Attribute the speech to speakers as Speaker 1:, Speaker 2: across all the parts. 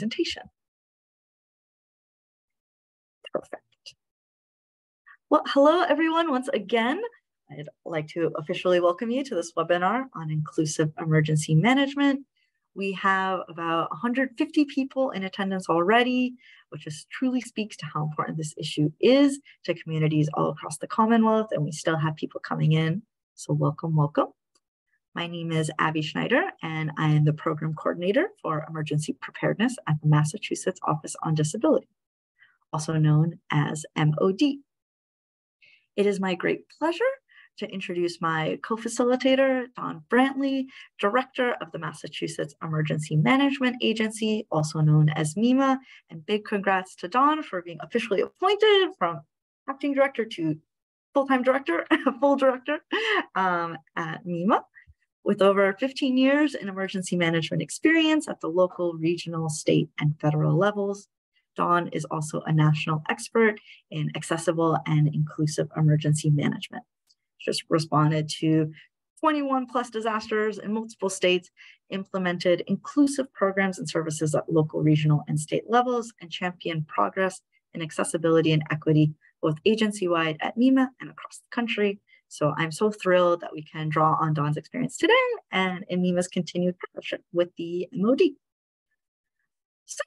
Speaker 1: presentation. Perfect. Well, hello everyone once again. I'd like to officially welcome you to this webinar on inclusive emergency management. We have about 150 people in attendance already, which just truly speaks to how important this issue is to communities all across the Commonwealth, and we still have people coming in. So welcome, welcome. My name is Abby Shneyder, and I am the Program Coordinator for Emergency Preparedness at the Massachusetts Office on Disability, also known as MOD. It is my great pleasure to introduce my co-facilitator, Don Brantley, Director of the Massachusetts Emergency Management Agency, also known as MEMA, and big congrats to Don for being officially appointed from acting director to full-time director, full director at MEMA. With over 15 years in emergency management experience at the local, regional, state, and federal levels, Dawn is also a national expert in accessible and inclusive emergency management. Just responded to 21 plus disasters in multiple states, implemented inclusive programs and services at local, regional, and state levels, and championed progress in accessibility and equity, both agency-wide at MEMA and across the country. So I'm so thrilled that we can draw on Dawn's experience today and in MEMA's continued partnership with the MOD. So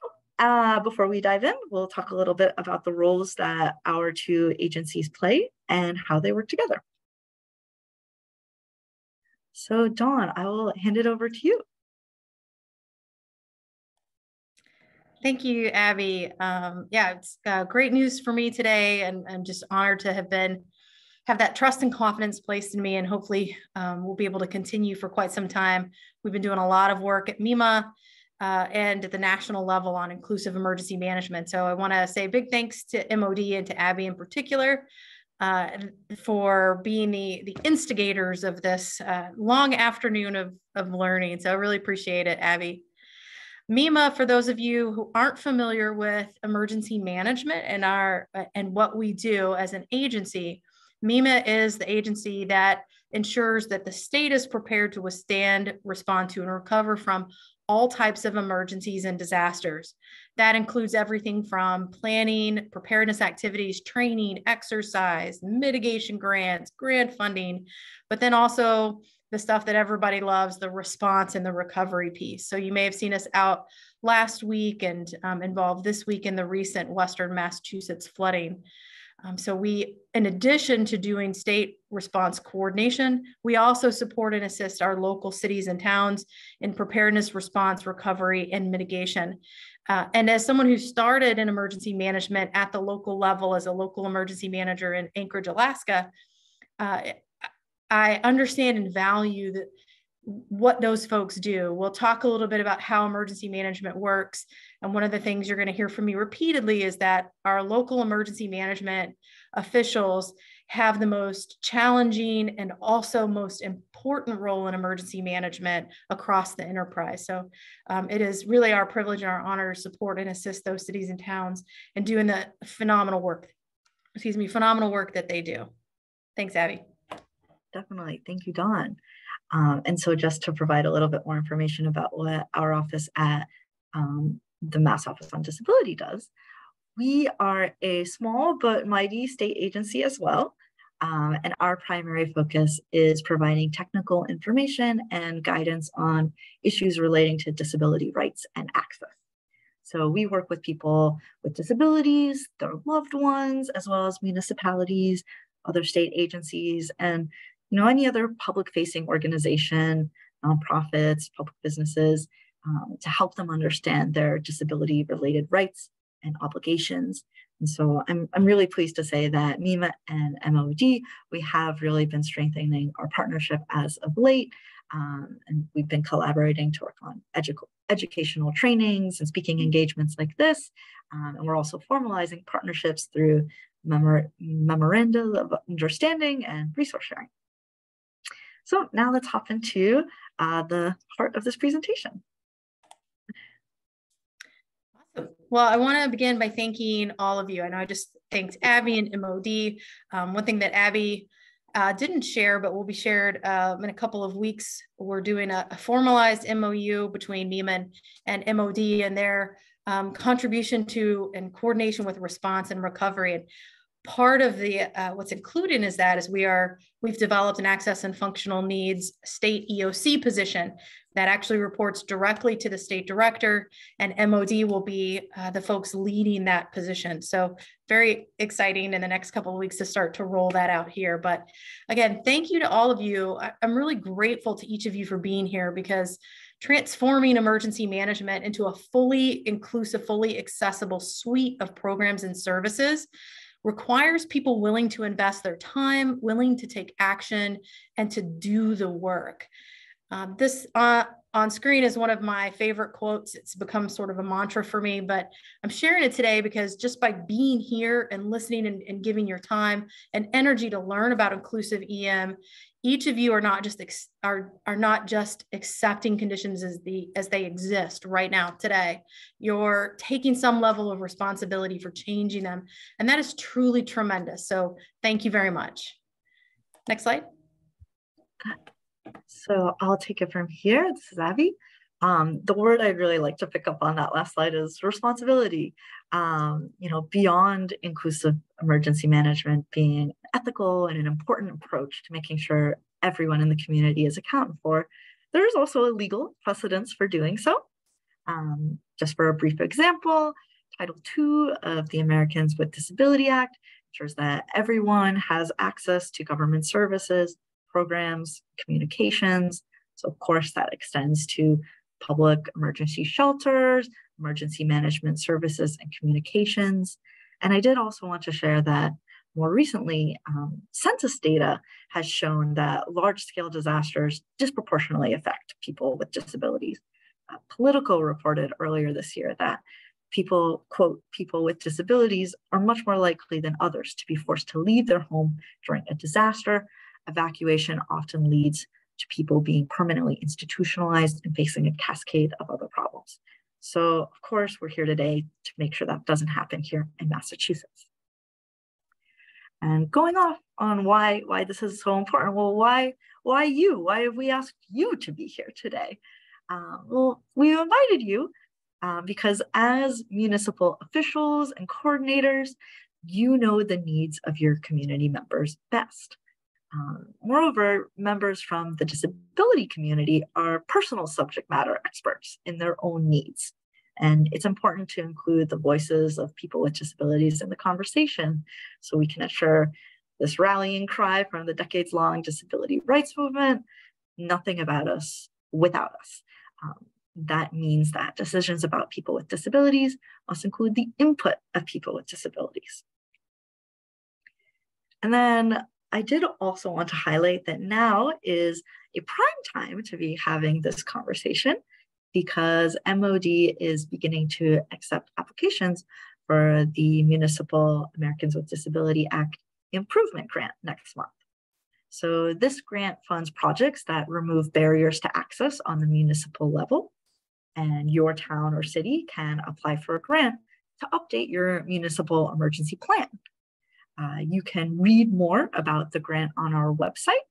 Speaker 1: before we dive in, we'll talk a little bit about the roles that our two agencies play and how they work together. So Dawn, I will hand it over to you.
Speaker 2: Thank you, Abby. Yeah, it's great news for me today, and I'm just honored to have that trust and confidence placed in me, and hopefully we'll be able to continue for quite some time. We've been doing a lot of work at MEMA and at the national level on inclusive emergency management. So I want to say big thanks to MOD and to Abby in particular for being the instigators of this long afternoon of learning. So I really appreciate it, Abby. MEMA, for those of you who aren't familiar with emergency management and what we do as an agency, MEMA is the agency that ensures that the state is prepared to withstand, respond to, and recover from all types of emergencies and disasters. That includes everything from planning, preparedness activities, training, exercise, mitigation grants, grant funding, but then also the stuff that everybody loves, the response and the recovery piece. So you may have seen us out last week and involved this week in the recent Western Massachusetts flooding. So we, in addition to doing state response coordination, we also support and assist our local cities and towns in preparedness, response, recovery, and mitigation. And as someone who started in emergency management at the local level as a local emergency manager in Anchorage, Alaska, I understand and value what those folks do. We'll talk a little bit about how emergency management works. And one of the things you're going to hear from me repeatedly is that our local emergency management officials have the most challenging and also most important role in emergency management across the enterprise. So it is really our privilege and our honor to support and assist those cities and towns in doing the phenomenal work that they do. Thanks, Abby.
Speaker 1: Definitely. Thank you, Dawn. And so just to provide a little bit more information about what our office at the Mass Office on Disability does, we are a small but mighty state agency as well. And our primary focus is providing technical information and guidance on issues relating to disability rights and access. So we work with people with disabilities, their loved ones, as well as municipalities, other state agencies, and any other public-facing organization, nonprofits, public businesses, to help them understand their disability-related rights and obligations. And so I'm really pleased to say that MEMA and MOD, we have really been strengthening our partnership as of late. And we've been collaborating to work on educational trainings and speaking engagements like this. And we're also formalizing partnerships through memoranda of understanding and resource sharing. So now let's hop into the heart of this presentation.
Speaker 2: Awesome. Well, I want to begin by thanking all of you. I know I just thanked Abby and MOD. One thing that Abby didn't share, but will be shared in a couple of weeks, we're doing a formalized MOU between MEMA and MOD, and they're contribution to and coordination with response and recovery. And part of the what's included is we've developed an access and functional needs state EOC position that actually reports directly to the state director, and MOD will be the folks leading that position. So very exciting in the next couple of weeks to start to roll that out here. But again, thank you to all of you. I'm really grateful to each of you for being here, because transforming emergency management into a fully inclusive, fully accessible suite of programs and services requires people willing to invest their time, willing to take action, and to do the work. This on screen is one of my favorite quotes. It's become sort of a mantra for me, but I'm sharing it today because just by being here and listening and giving your time and energy to learn about inclusive EM, each of you are not just accepting conditions as they exist right now today. You're taking some level of responsibility for changing them, and that is truly tremendous. So thank you very much. Next slide.
Speaker 1: So I'll take it from here. This is Abby. The word I'd really like to pick up on that last slide is responsibility. Beyond inclusive emergency management being ethical and an important approach to making sure everyone in the community is accounted for, there's also a legal precedence for doing so. Just for a brief example, Title II of the Americans with Disability Act ensures that everyone has access to government services, programs, communications. So of course that extends to public emergency shelters, emergency management services, and communications. And I did also want to share that more recently, census data has shown that large-scale disasters disproportionately affect people with disabilities. Politico reported earlier this year that people, quote, people with disabilities are much more likely than others to be forced to leave their home during a disaster. Evacuation often leads to people being permanently institutionalized and facing a cascade of other problems. So, of course, we're here today to make sure that doesn't happen here in Massachusetts. And going off on why this is so important, well, why you? Why have we asked you to be here today? Well, we invited you because as municipal officials and coordinators, you know the needs of your community members best. Moreover, members from the disability community are personal subject matter experts in their own needs. And it's important to include the voices of people with disabilities in the conversation so we can ensure this rallying cry from the decades-long disability rights movement, nothing about us without us. That means that decisions about people with disabilities must include the input of people with disabilities. And then I did also want to highlight that now is a prime time to be having this conversation because MOD is beginning to accept applications for the Municipal Americans with Disability Act Improvement Grant next month. So this grant funds projects that remove barriers to access on the municipal level, and your town or city can apply for a grant to update your municipal emergency plan. You can read more about the grant on our website,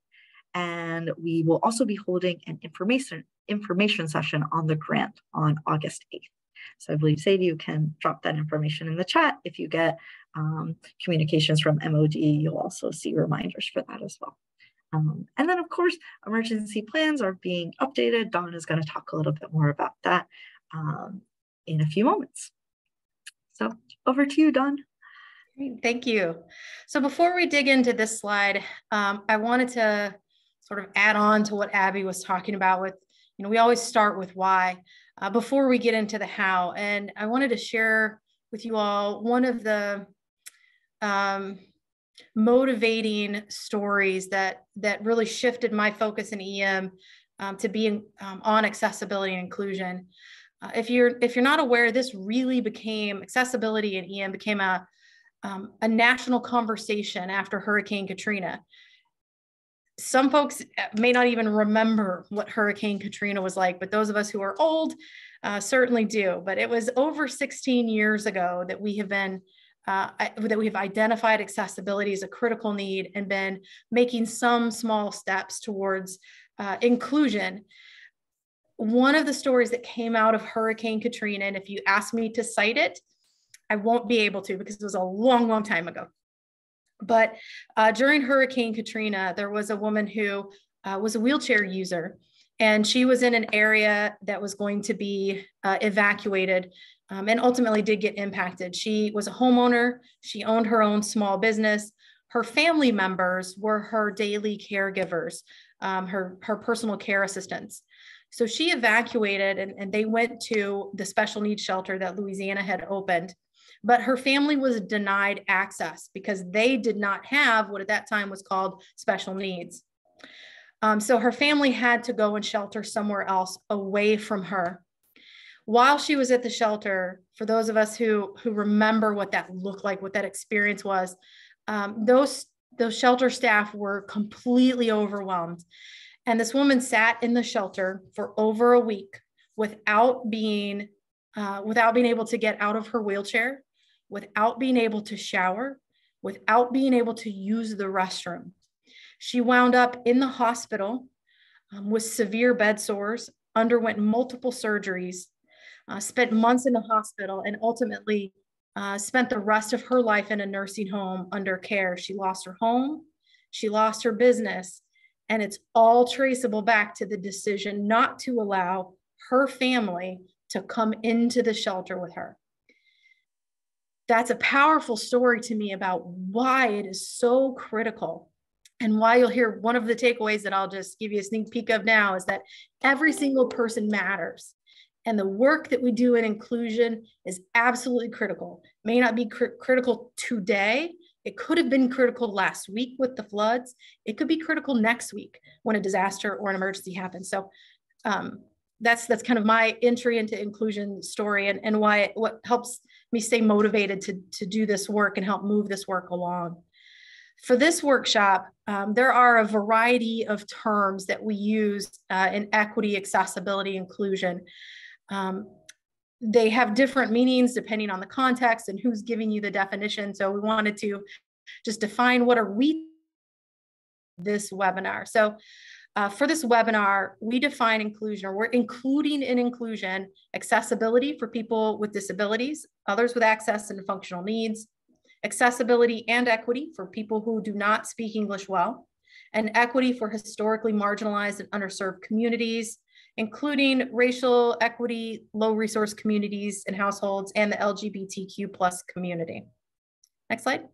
Speaker 1: and we will also be holding an information session on the grant on August 8th. So I believe Sadie, you can drop that information in the chat. If you get communications from MOD, you'll also see reminders for that as well. And then of course, emergency plans are being updated. Dawn is going to talk a little bit more about that in a few moments. So over to you, Dawn.
Speaker 2: Great, thank you. So before we dig into this slide, I wanted to sort of add on to what Abby was talking about with, we always start with why before we get into the how. And I wanted to share with you all one of the motivating stories that really shifted my focus in EM to being on accessibility and inclusion. If you're not aware, this really became, accessibility in EM became a national conversation after Hurricane Katrina. Some folks may not even remember what Hurricane Katrina was like, but those of us who are old certainly do. But it was over 16 years ago that we have been that we have identified accessibility as a critical need and been making some small steps towards inclusion. one of the stories that came out of Hurricane Katrina, and if you ask me to cite it, I won't be able to because it was a long, long time ago. But during Hurricane Katrina, there was a woman who was a wheelchair user, and she was in an area that was going to be evacuated and ultimately did get impacted. She was a homeowner. She owned her own small business. Her family members were her daily caregivers, her personal care assistants. So she evacuated and they went to the special needs shelter that Louisiana had opened. But her family was denied access because they did not have what at that time was called special needs. So her family had to go and shelter somewhere else away from her. While she was at the shelter, for those of us who remember what that looked like, what that experience was, those shelter staff were completely overwhelmed. And this woman sat in the shelter for over a week without being able to get out of her wheelchair, without being able to shower, without being able to use the restroom. She wound up in the hospital with severe bed sores, underwent multiple surgeries, spent months in the hospital, and ultimately spent the rest of her life in a nursing home under care. She lost her home, she lost her business, and it's all traceable back to the decision not to allow her family to come into the shelter with her. That's a powerful story to me about why it is so critical, and why you'll hear one of the takeaways that I'll just give you a sneak peek of now is that every single person matters. And the work that we do in inclusion is absolutely critical. May not be critical today. It could have been critical last week with the floods. It could be critical next week when a disaster or an emergency happens. So that's kind of my entry into inclusion story, and what helps me stay motivated to do this work and help move this work along. For this workshop, there are a variety of terms that we use in equity, accessibility, inclusion. They have different meanings depending on the context and who's giving you the definition. So we wanted to just define what are we this webinar. So for this webinar, we define inclusion, or we're including in inclusion accessibility for people with disabilities, others with access and functional needs, accessibility and equity for people who do not speak English well, and equity for historically marginalized and underserved communities, including racial equity, low resource communities and households, and the LGBTQ plus community. Next slide.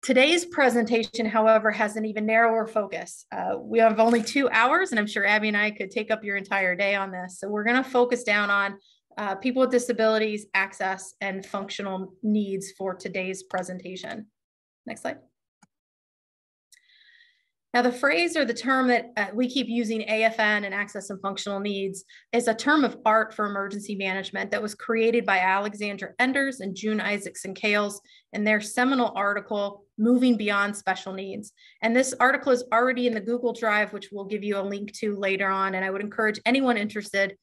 Speaker 2: Today's presentation, however, has an even narrower focus. We have only 2 hours, and I'm sure Abby and I could take up your entire day on this. So we're gonna focus down on people with disabilities, access, and functional needs for today's presentation. Next slide. Now, the phrase or the term that we keep using, AFN and access and functional needs, is a term of art for emergency management that was created by Alexandra Enders and June Isaacson Kales in their seminal article, Moving Beyond Special Needs. And this article is already in the Google Drive, which we'll give you a link to later on. And I would encourage anyone interested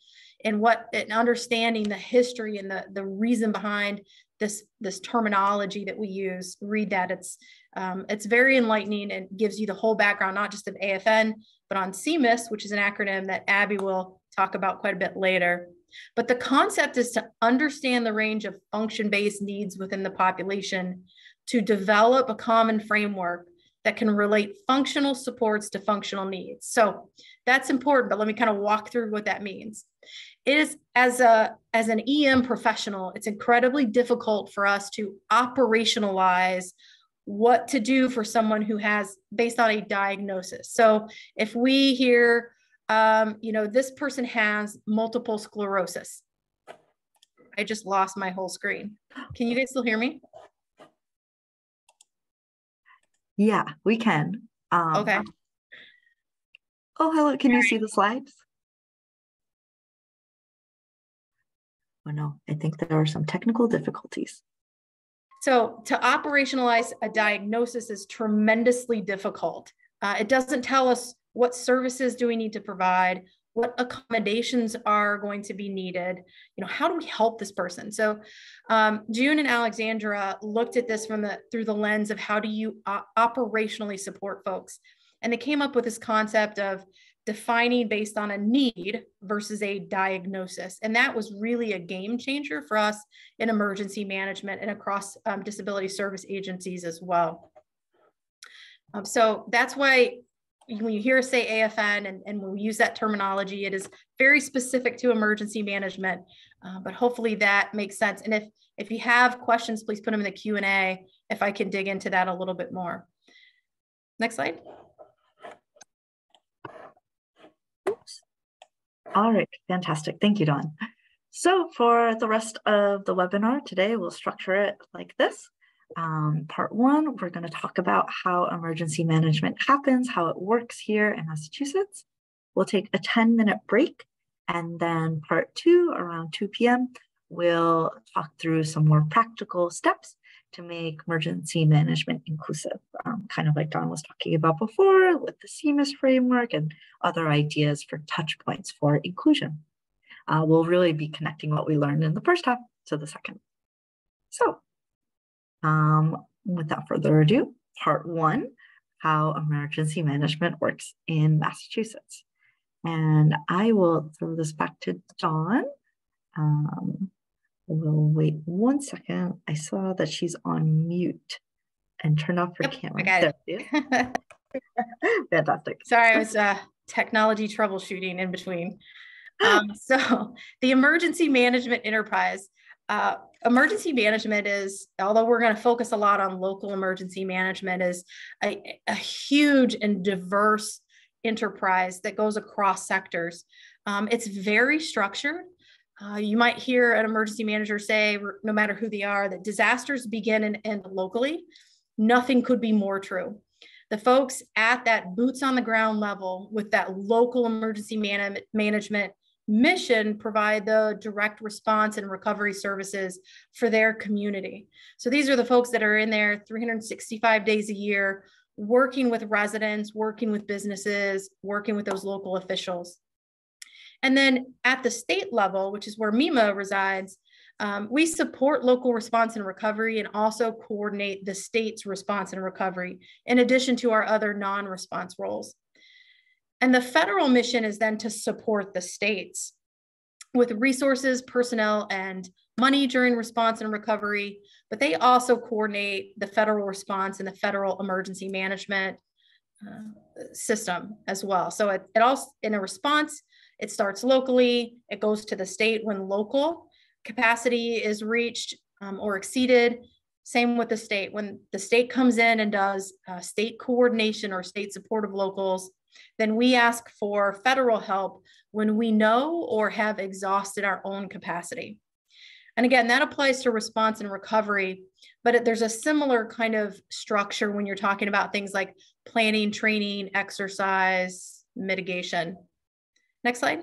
Speaker 2: in understanding the history and the reason behind this terminology that we use, read that. It's very enlightening and gives you the whole background, not just of AFN, but on CMIS, which is an acronym that Abby will talk about quite a bit later. But the concept is to understand the range of function-based needs within the population to develop a common framework that can relate functional supports to functional needs. So that's important, but let me kind of walk through what that means. It is, as an EM professional, it's incredibly difficult for us to operationalize what to do for someone who has, based on a diagnosis. So if we hear, this person has multiple sclerosis. I just lost my whole screen. Can you guys still hear me?
Speaker 1: Yeah, we can.
Speaker 2: Okay.
Speaker 1: Oh, hello. Can you see the slides? Oh no, I think there are some technical difficulties.
Speaker 2: So to operationalize a diagnosis is tremendously difficult. It doesn't tell us what services do we need to provide, what accommodations are going to be needed, how do we help this person? So June and Alexandra looked at this through the lens of how do you operationally support folks? And they came up with this concept of defining based on a need versus a diagnosis. And that was really a game changer for us in emergency management and across disability service agencies as well. So that's why when you hear us say AFN and when we use that terminology, it is very specific to emergency management, but hopefully that makes sense. And if you have questions, please put them in the Q&A if I can dig into that a little bit more. Next slide.
Speaker 1: Oops. All right, fantastic. Thank you, Dawn. So for the rest of the webinar today, we'll structure it like this. Part one, we're going to talk about how emergency management happens, how it works here in Massachusetts. We'll take a 10-minute break, and then part two, around 2 p.m., we'll talk through some more practical steps to make emergency management inclusive, kind of like Dawn was talking about before with the CMIS framework and other ideas for touch points for inclusion. We'll really be connecting what we learned in the first half to the second. So, without further ado, part one, how emergency management works in Massachusetts. And I will throw this back to Dawn. We'll wait 1 second. I saw that she's on mute and turn off her camera.
Speaker 2: I got
Speaker 1: it. Fantastic.
Speaker 2: Sorry, I was technology troubleshooting in between. So the emergency management enterprise, emergency management is, although we're going to focus a lot on local emergency management, is a huge and diverse enterprise that goes across sectors. It's very structured. You might hear an emergency manager say, no matter who they are, that disasters begin and end locally. Nothing could be more true. The folks at that boots on the ground level with that local emergency management mission provide the direct response and recovery services for their community. So these are the folks that are in there 365 days a year, working with residents, working with businesses, working with those local officials. And then at the state level, which is where MEMA resides, we support local response and recovery and also coordinate the state's response and recovery, in addition to our other non-response roles. And the federal mission is then to support the states with resources, personnel, and money during response and recovery, but they also coordinate the federal response and the federal emergency management system as well. So it also, in a response, it starts locally, it goes to the state when local capacity is reached or exceeded. Same with the state. When the state comes in and does state coordination or state support of locals, then we ask for federal help when we know or have exhausted our own capacity. And again, that applies to response and recovery, but there's a similar kind of structure when you're talking about things like planning, training, exercise, mitigation. Next slide.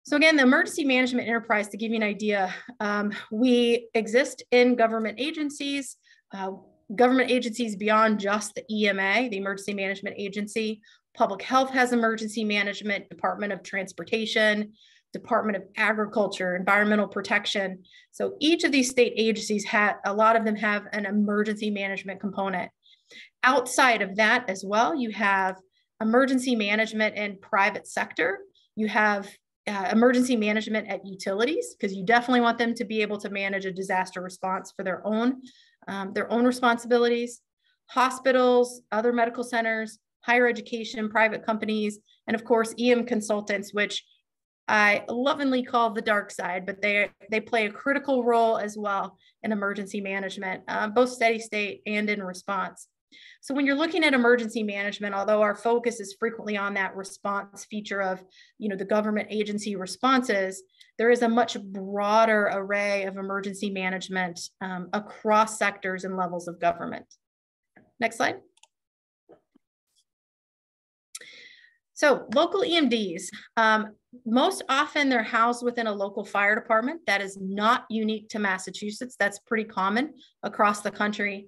Speaker 2: So again, the emergency management enterprise, to give you an idea, we exist in government agencies beyond just the EMA, the Emergency Management Agency. Public Health has emergency management, Department of Transportation, Department of Agriculture, Environmental Protection. So each of these state agencies, a lot of them have an emergency management component. Outside of that as well, you have emergency management in private sector. You have emergency management at utilities, because you definitely want them to be able to manage a disaster response for their own responsibilities. Hospitals, other medical centers, higher education, private companies, and of course, EM consultants, which I lovingly call the dark side, but they play a critical role as well in emergency management, both steady state and in response. So when you're looking at emergency management, although our focus is frequently on that response feature of, the government agency responses, there is a much broader array of emergency management across sectors and levels of government. Next slide. So local EMDs, most often they're housed within a local fire department. That is not unique to Massachusetts. That's pretty common across the country.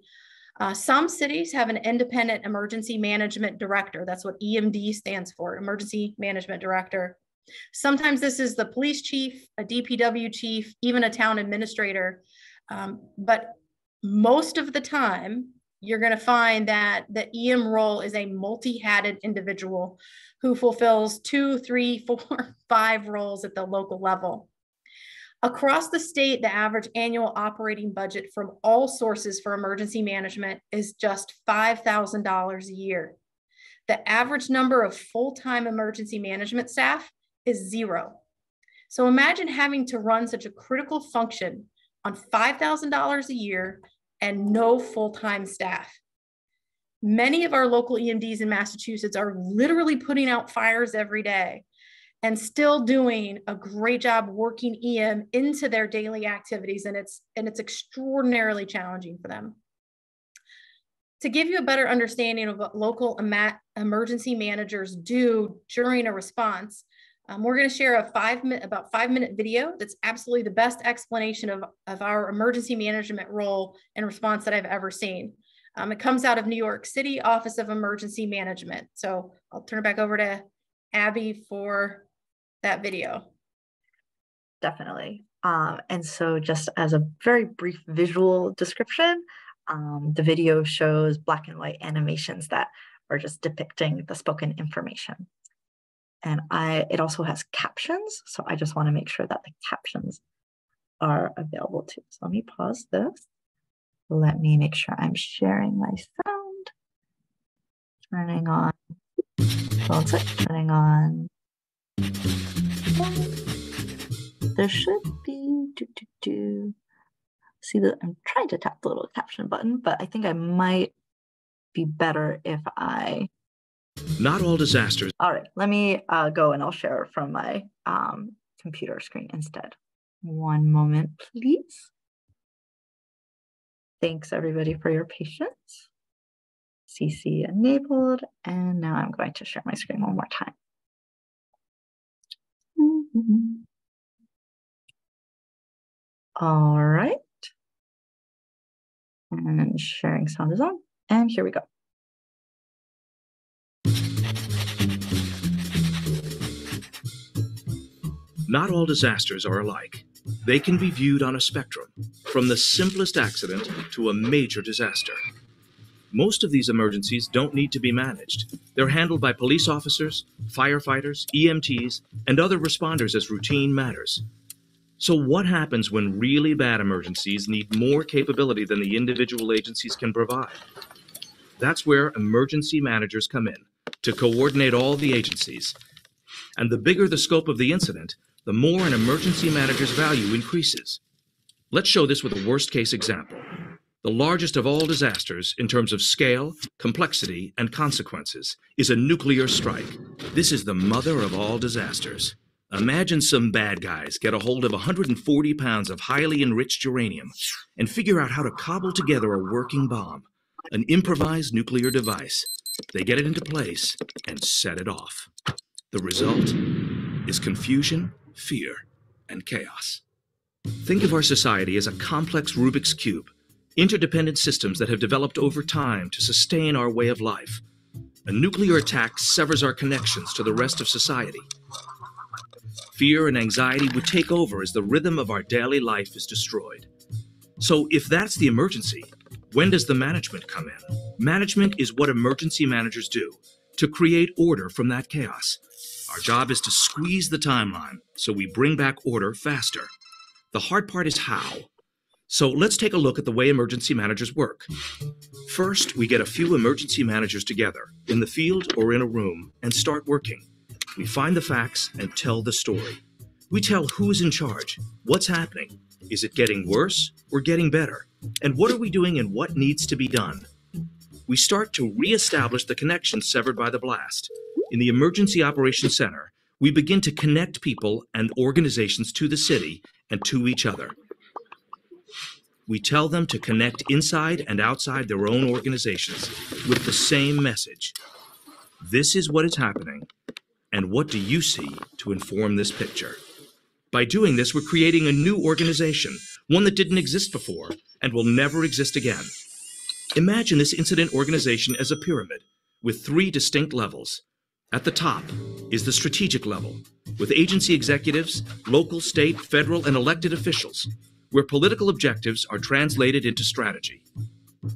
Speaker 2: Some cities have an independent emergency management director. That's what EMD stands for, emergency management director. Sometimes this is the police chief, a DPW chief, even a town administrator. But most of the time, you're going to find that the EM role is a multi-hatted individual who fulfills 2, 3, 4, 5 roles at the local level. Across the state, the average annual operating budget from all sources for emergency management is just $5,000 a year. The average number of full-time emergency management staff is 0. So imagine having to run such a critical function on $5,000 a year and no full-time staff. Many of our local EMDs in Massachusetts are literally putting out fires every day and still doing a great job working EM into their daily activities, and it's extraordinarily challenging for them. To give you a better understanding of what local emergency managers do during a response, we're going to share a about 5-minute video that's absolutely the best explanation of our emergency management role and response that I've ever seen. It comes out of New York City Office of Emergency Management. So I'll turn it back over to Abby for that video.
Speaker 1: Definitely. And so just as a very brief visual description, the video shows black and white animations that are just depicting the spoken information. And it also has captions. So I just want to make sure that the captions are available too. So let me pause this. Let me make sure I'm sharing my sound. Turning on. Turning on. There should be. See that I'm trying to tap the little caption button, but I think I might be better if I.
Speaker 3: Not all disasters.
Speaker 1: All right, let me go and I'll share from my computer screen instead. One moment, please. Thanks everybody for your patience. CC enabled, and now I'm going to share my screen one more time. All right. And sharing sound is on, and here we go.
Speaker 3: Not all disasters are alike. They can be viewed on a spectrum, from the simplest accident to a major disaster. Most of these emergencies don't need to be managed. They're handled by police officers, firefighters, EMTs, and other responders as routine matters. So what happens when really bad emergencies need more capability than the individual agencies can provide? That's where emergency managers come in, to coordinate all the agencies. And the bigger the scope of the incident, the more an emergency manager's value increases. Let's show this with a worst-case example. The largest of all disasters in terms of scale, complexity, and consequences is a nuclear strike. This is the mother of all disasters. Imagine some bad guys get a hold of 140 pounds of highly enriched uranium and figure out how to cobble together a working bomb, an improvised nuclear device. They get it into place and set it off. The result is confusion, fear, and chaos. Think of our society as a complex Rubik's Cube, interdependent systems that have developed over time to sustain our way of life. A nuclear attack severs our connections to the rest of society. Fear and anxiety would take over as the rhythm of our daily life is destroyed. So if that's the emergency, when does the management come in? Management is what emergency managers do, to create order from that chaos. Our job is to squeeze the timeline so we bring back order faster. The hard part is how. So let's take a look at the way emergency managers work. First, we get a few emergency managers together, in the field or in a room, and start working. We find the facts and tell the story. We tell who's in charge, what's happening, is it getting worse or getting better, and what are we doing and what needs to be done. We start to reestablish the connections severed by the blast. In the Emergency Operations Center, we begin to connect people and organizations to the city and to each other. We tell them to connect inside and outside their own organizations with the same message. This is what is happening, and what do you see to inform this picture? By doing this, we're creating a new organization, one that didn't exist before and will never exist again. Imagine this incident organization as a pyramid with 3 distinct levels. At the top is the strategic level, with agency executives, local, state, federal, and elected officials, where political objectives are translated into strategy.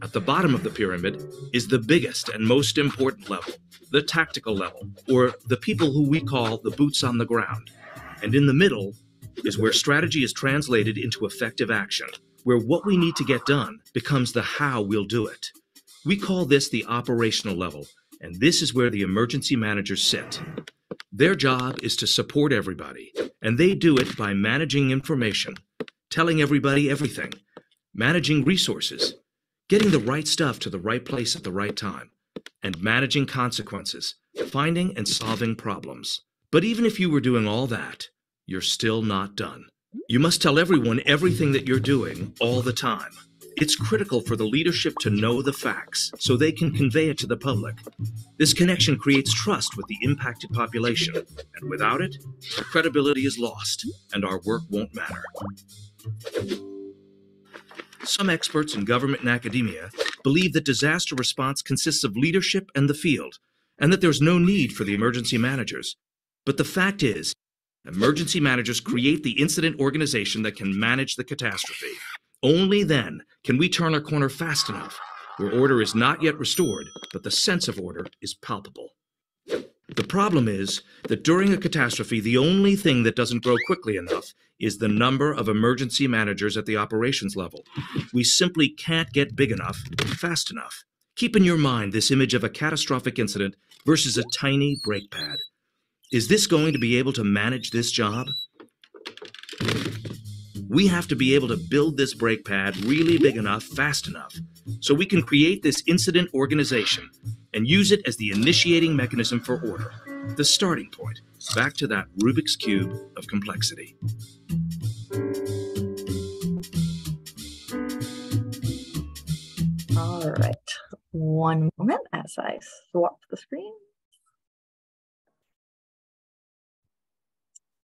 Speaker 3: At the bottom of the pyramid is the biggest and most important level, the tactical level, or the people who we call the boots on the ground. And in the middle is where strategy is translated into effective action, where what we need to get done becomes the how we'll do it. We call this the operational level, and this is where the emergency managers sit. Their job is to support everybody, and they do it by managing information, telling everybody everything, managing resources, getting the right stuff to the right place at the right time, and managing consequences, finding and solving problems. But even if you were doing all that, you're still not done. You must tell everyone everything that you're doing all the time. It's critical for the leadership to know the facts so they can convey it to the public. This connection creates trust with the impacted population, and without it, our credibility is lost and our work won't matter. Some experts in government and academia believe that disaster response consists of leadership and the field, and that there's no need for the emergency managers. But the fact is, emergency managers create the incident organization that can manage the catastrophe. Only then can we turn our corner fast enough, where order is not yet restored, but the sense of order is palpable. The problem is that during a catastrophe, the only thing that doesn't grow quickly enough is the number of emergency managers at the operations level. We simply can't get big enough fast enough. Keep in your mind this image of a catastrophic incident versus a tiny brake pad. Is this going to be able to manage this job? We have to be able to build this brake pad really big enough, fast enough, so we can create this incident organization and use it as the initiating mechanism for order, the starting point, back to that Rubik's Cube of complexity.
Speaker 1: All right, one moment as I swap the screen.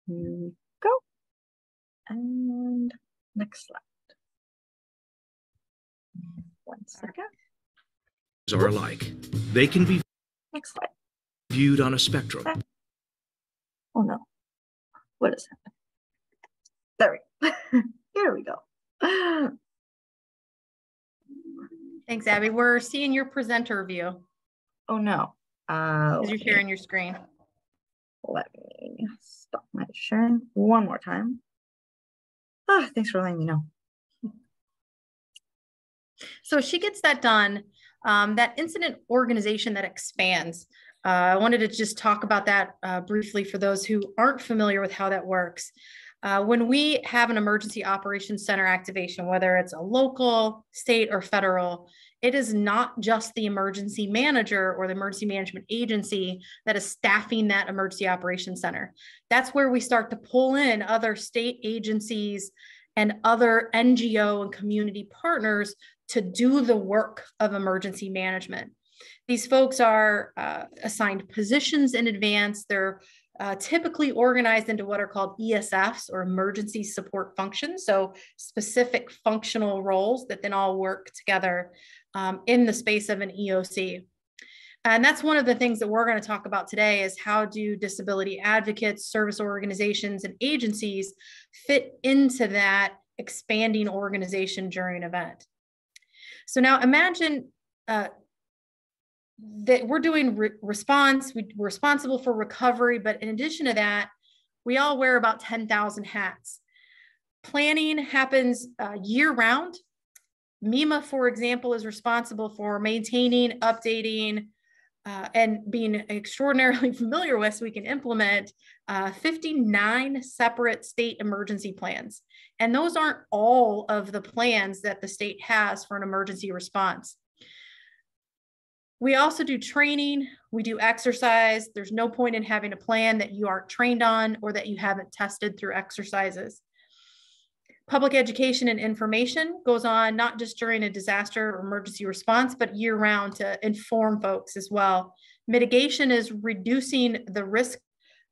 Speaker 1: Here we go. And next slide. 1 second.
Speaker 3: Are alike. They can be
Speaker 1: Next slide.
Speaker 3: viewed on a spectrum.
Speaker 1: Oh no. What is happening? There we go. Here we go.
Speaker 2: Thanks, Abby. We're seeing your presenter view.
Speaker 1: Oh no.
Speaker 2: Because you're sharing your screen.
Speaker 1: Let me stop my sharing one more time. Thanks for letting me know.
Speaker 2: So she gets that done. That incident organization that expands. I wanted to just talk about that briefly for those who aren't familiar with how that works. When we have an emergency operations center activation, whether it's a local, state, or federal, it is not just the emergency manager or the emergency management agency that is staffing that emergency operations center. That's where we start to pull in other state agencies and other NGO and community partners to do the work of emergency management. These folks are assigned positions in advance. They're typically organized into what are called ESFs, or emergency support functions. So specific functional roles that then all work together in the space of an EOC. And that's one of the things that we're going to talk about today is how do disability advocates, service organizations, and agencies fit into that expanding organization during an event. So now imagine that we're doing response, we're responsible for recovery, but in addition to that, we all wear about 10,000 hats. Planning happens year round. MEMA, for example, is responsible for maintaining, updating, and being extraordinarily familiar with so we can implement 59 separate state emergency plans. And those aren't all of the plans that the state has for an emergency response. We also do training, we do exercise. There's no point in having a plan that you aren't trained on or that you haven't tested through exercises. Public education and information goes on not just during a disaster or emergency response, but year round to inform folks as well. Mitigation is reducing the risk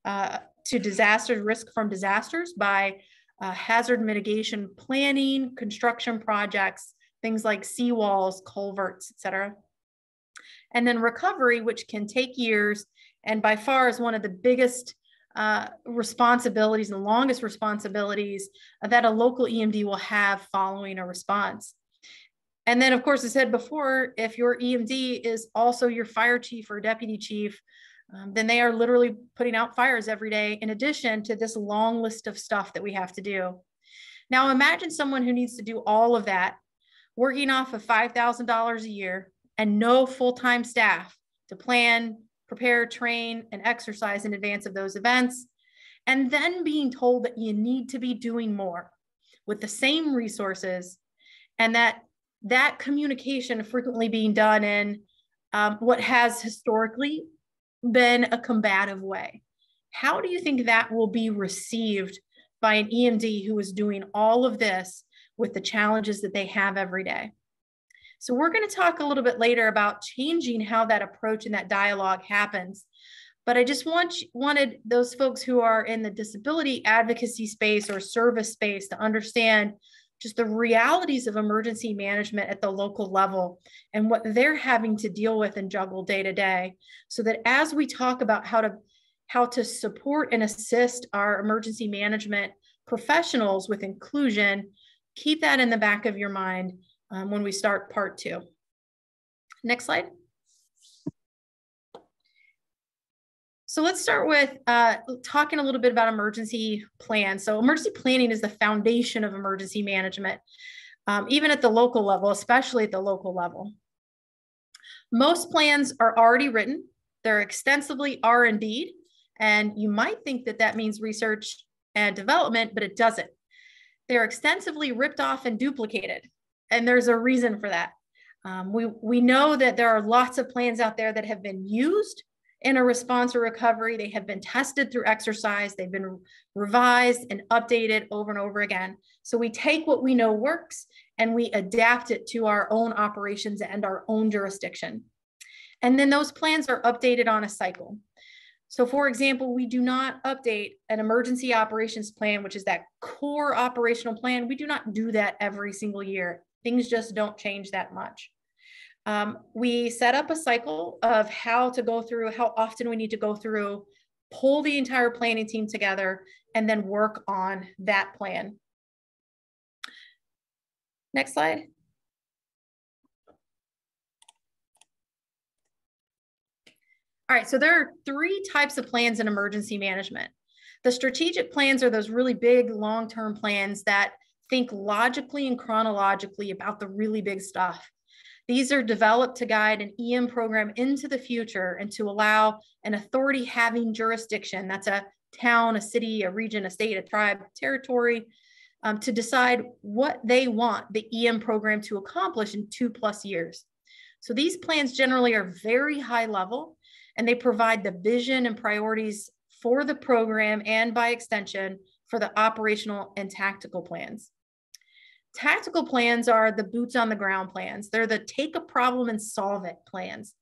Speaker 2: to disasters, risk from disasters by hazard mitigation planning, construction projects, things like seawalls, culverts, et cetera. And then recovery, which can take years and by far is one of the biggest responsibilities and longest responsibilities that a local EMD will have following a response. And then, of course, as I said before, if your EMD is also your fire chief or deputy chief, then they are literally putting out fires every day, in addition to this long list of stuff that we have to do. Now, imagine someone who needs to do all of that, working off of $5,000 a year and no full-time staff to plan, prepare, train, and exercise in advance of those events, and then being told that you need to be doing more with the same resources, and that communication frequently being done in what has historically been a combative way. How do you think that will be received by an EMD who is doing all of this with the challenges that they have every day? So we're going to talk a little bit later about changing how that approach and that dialogue happens. But I just wanted those folks who are in the disability advocacy space or service space to understand just the realities of emergency management at the local level and what they're having to deal with and juggle day to day, so that as we talk about how to support and assist our emergency management professionals with inclusion, keep that in the back of your mind when we start part 2. Next slide. So let's start with talking a little bit about emergency plans. So emergency planning is the foundation of emergency management, even at the local level, especially at the local level. Most plans are already written. They're extensively R&D'd, and you might think that that means research and development, but it doesn't. They're extensively ripped off and duplicated, and there's a reason for that. We know that there are lots of plans out there that have been used in a response or recovery. They have been tested through exercise. They've been revised and updated over and over again. So we take what we know works and we adapt it to our own operations and our own jurisdiction. And then those plans are updated on a cycle. So for example, we do not update an emergency operations plan, which is that core operational plan. We do not do that every single year. Things just don't change that much. We set up a cycle of how to go through, how often we need to go through, pull the entire planning team together, and then work on that plan. Next slide. All right, so there are 3 types of plans in emergency management. The strategic plans are those really big long-term plans that think logically and chronologically about the really big stuff. These are developed to guide an EM program into the future and to allow an authority having jurisdiction, that's a town, a city, a region, a state, a tribe, territory, to decide what they want the EM program to accomplish in 2+ years. So these plans generally are very high level, and they provide the vision and priorities for the program and by extension for the operational and tactical plans. Tactical plans are the boots on the ground plans. They're the take a problem and solve it plans.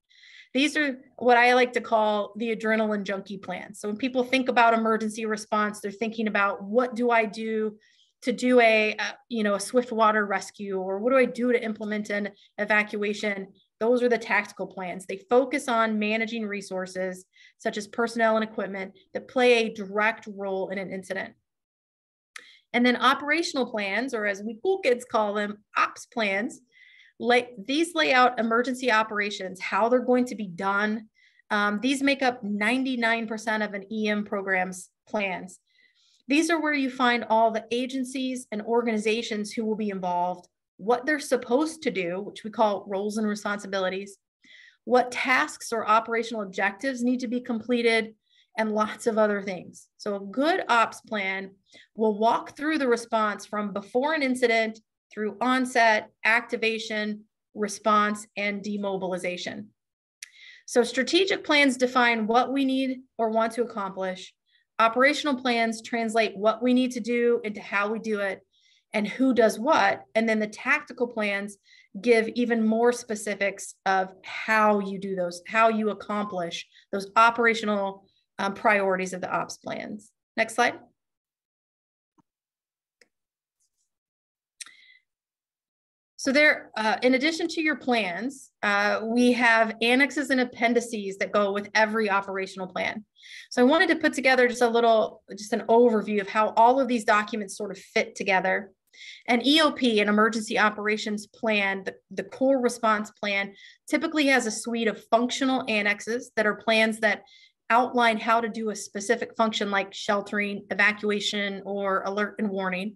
Speaker 2: These are what I like to call the adrenaline junkie plans. So when people think about emergency response, they're thinking about what do I do to do a swift water rescue, or what do I do to implement an evacuation? Those are the tactical plans. They focus on managing resources such as personnel and equipment that play a direct role in an incident. And then operational plans, or as we cool kids call them, ops plans, these lay out emergency operations, how they're going to be done. These make up 99% of an EM program's plans. These are where you find all the agencies and organizations who will be involved, what they're supposed to do, which we call roles and responsibilities, what tasks or operational objectives need to be completed, and lots of other things. So a good ops plan will walk through the response from before an incident through onset, activation, response, and demobilization. So strategic plans define what we need or want to accomplish. Operational plans translate what we need to do into how we do it and who does what. And then the tactical plans give even more specifics of how you do those, how you accomplish those operational priorities of the ops plans. Next slide. So there, in addition to your plans, we have annexes and appendices that go with every operational plan. So I wanted to put together just an overview of how all of these documents sort of fit together. An EOP, an emergency operations plan, the core response plan, typically has a suite of functional annexes that are plans that outline how to do a specific function like sheltering, evacuation, or alert and warning.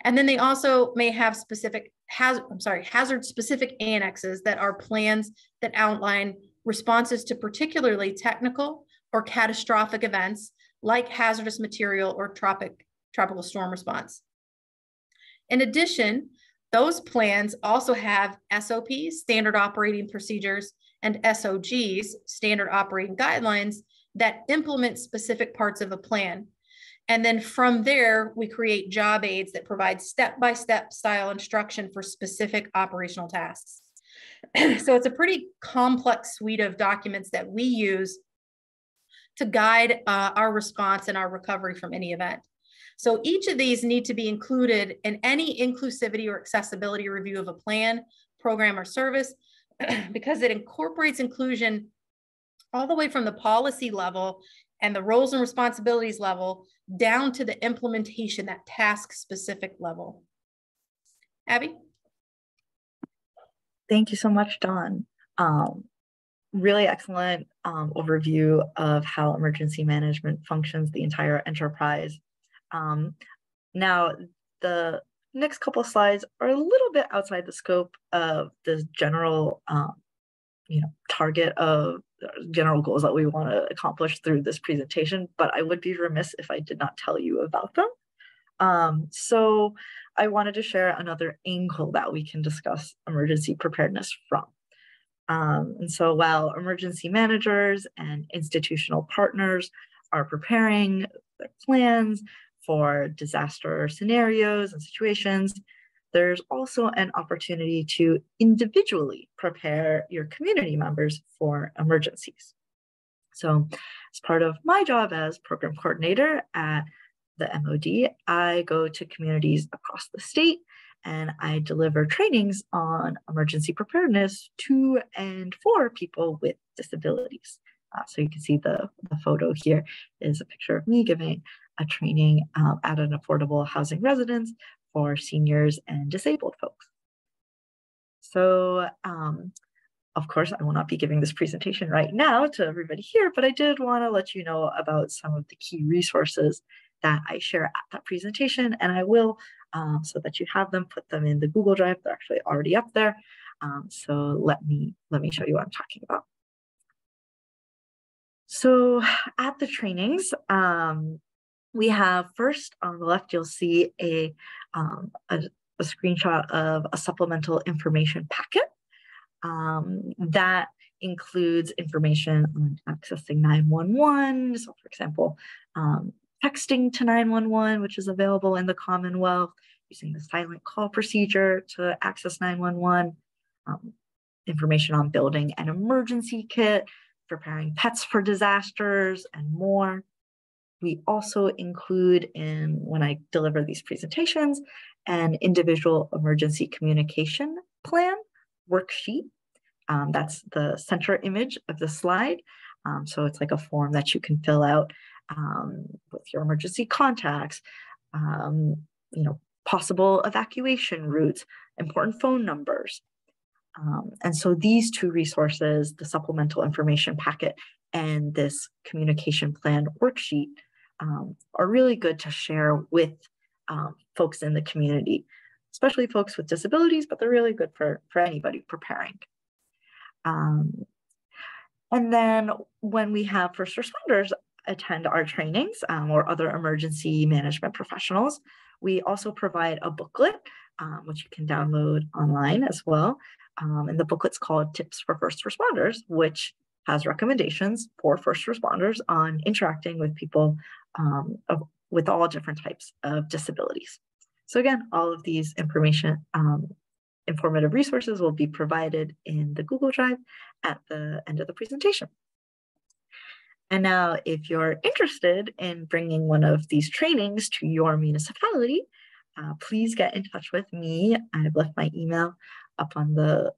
Speaker 2: And then they also may have specific hazard-specific annexes that are plans that outline responses to particularly technical or catastrophic events like hazardous material or tropical storm response. In addition, those plans also have SOPs, standard operating procedures, and SOGs, standard operating guidelines, that implement specific parts of a plan. And then from there, we create job aids that provide step-by-step style instruction for specific operational tasks. So it's a pretty complex suite of documents that we use to guide our response and our recovery from any event. So each of these need to be included in any inclusivity or accessibility review of a plan, program, or service, because it incorporates inclusion all the way from the policy level and the roles and responsibilities level down to the implementation, that task-specific level. Abby?
Speaker 1: Thank you so much, Dawn. Really excellent overview of how emergency management functions the entire enterprise. Now, the next couple of slides are a little bit outside the scope of the general, target of general goals that we want to accomplish through this presentation, but I would be remiss if I did not tell you about them. So I wanted to share another angle that we can discuss emergency preparedness from. And so while emergency managers and institutional partners are preparing their plans for disaster scenarios and situations, there's also an opportunity to individually prepare your community members for emergencies. So as part of my job as program coordinator at the MOD, I go to communities across the state and I deliver trainings on emergency preparedness to and for people with disabilities. So you can see the photo here is a picture of me giving a training at an affordable housing residence for seniors and disabled folks. So, of course, I will not be giving this presentation right now to everybody here, but I did want to let you know about some of the key resources that I share at that presentation, and I will, so that you have them, put them in the Google Drive. They're actually already up there. So let me show you what I'm talking about. So at the trainings, we have first on the left, you'll see a screenshot of a supplemental information packet that includes information on accessing 911. So for example, texting to 911, which is available in the Commonwealth, using the silent call procedure to access 911, information on building an emergency kit, preparing pets for disasters, and more. We also include when I deliver these presentations, an individual emergency communication plan worksheet. That's the center image of the slide. So it's like a form that you can fill out with your emergency contacts, possible evacuation routes, important phone numbers. And so these two resources, the supplemental information packet and this communication plan worksheet, are really good to share with folks in the community, especially folks with disabilities, but they're really good for anybody preparing. And then when we have first responders attend our trainings or other emergency management professionals, we also provide a booklet, which you can download online as well. And the booklet's called Tips for First Responders, which has recommendations for first responders on interacting with people with all different types of disabilities. So again, all of these informative resources will be provided in the Google Drive at the end of the presentation. And now, if you're interested in bringing one of these trainings to your municipality, please get in touch with me. I've left my email up on the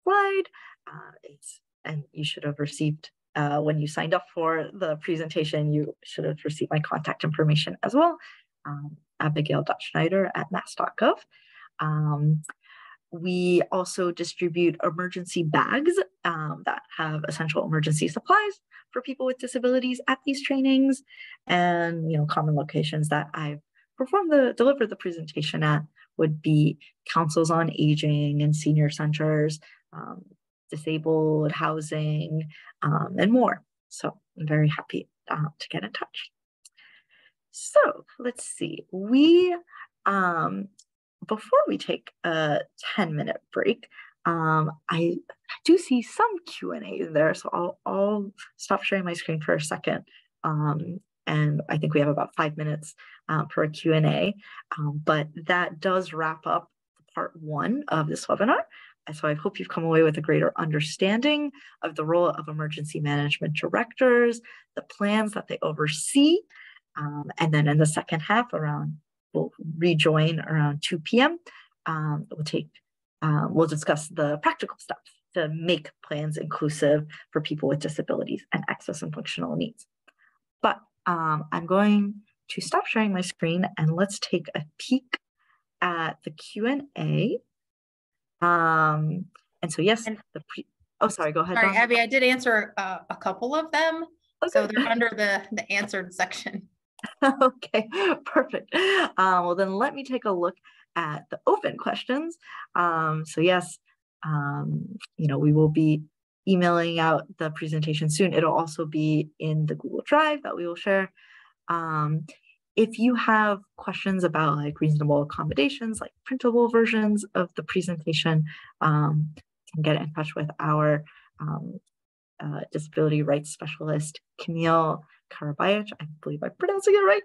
Speaker 1: slide. And you should have received, when you signed up for the presentation, you should have received my contact information as well. abigail.shneyder@mass.gov. We also distribute emergency bags that have essential emergency supplies for people with disabilities at these trainings, and common locations that I've delivered the presentation at would be councils on aging and senior centers, disabled housing, and more. So I'm very happy to get in touch. So let's see. Before we take a 10-minute break, I do see some Q&A there, so I'll stop sharing my screen for a second. And I think we have about 5 minutes for a Q&A, but that does wrap up part 1 of this webinar. So I hope you've come away with a greater understanding of the role of emergency management directors, the plans that they oversee, and then in the second half we'll rejoin around 2 p.m. We'll discuss the practical steps to make plans inclusive for people with disabilities and access and functional needs. But I'm going to stop sharing my screen and let's take a peek at the Q&A. And so yes, sorry, go ahead.
Speaker 2: Sorry,
Speaker 1: Dawn.
Speaker 2: Abby, I did answer a couple of them.
Speaker 1: Okay.
Speaker 2: So they're under the answered section.
Speaker 1: Okay, perfect. Well, then let me take a look at the open questions. So yes, we will be emailing out the presentation soon. It'll also be in the Google Drive that we will share. If you have questions about like reasonable accommodations, like printable versions of the presentation, can get in touch with our disability rights specialist, Camille Karabayich, I believe I'm pronouncing it right,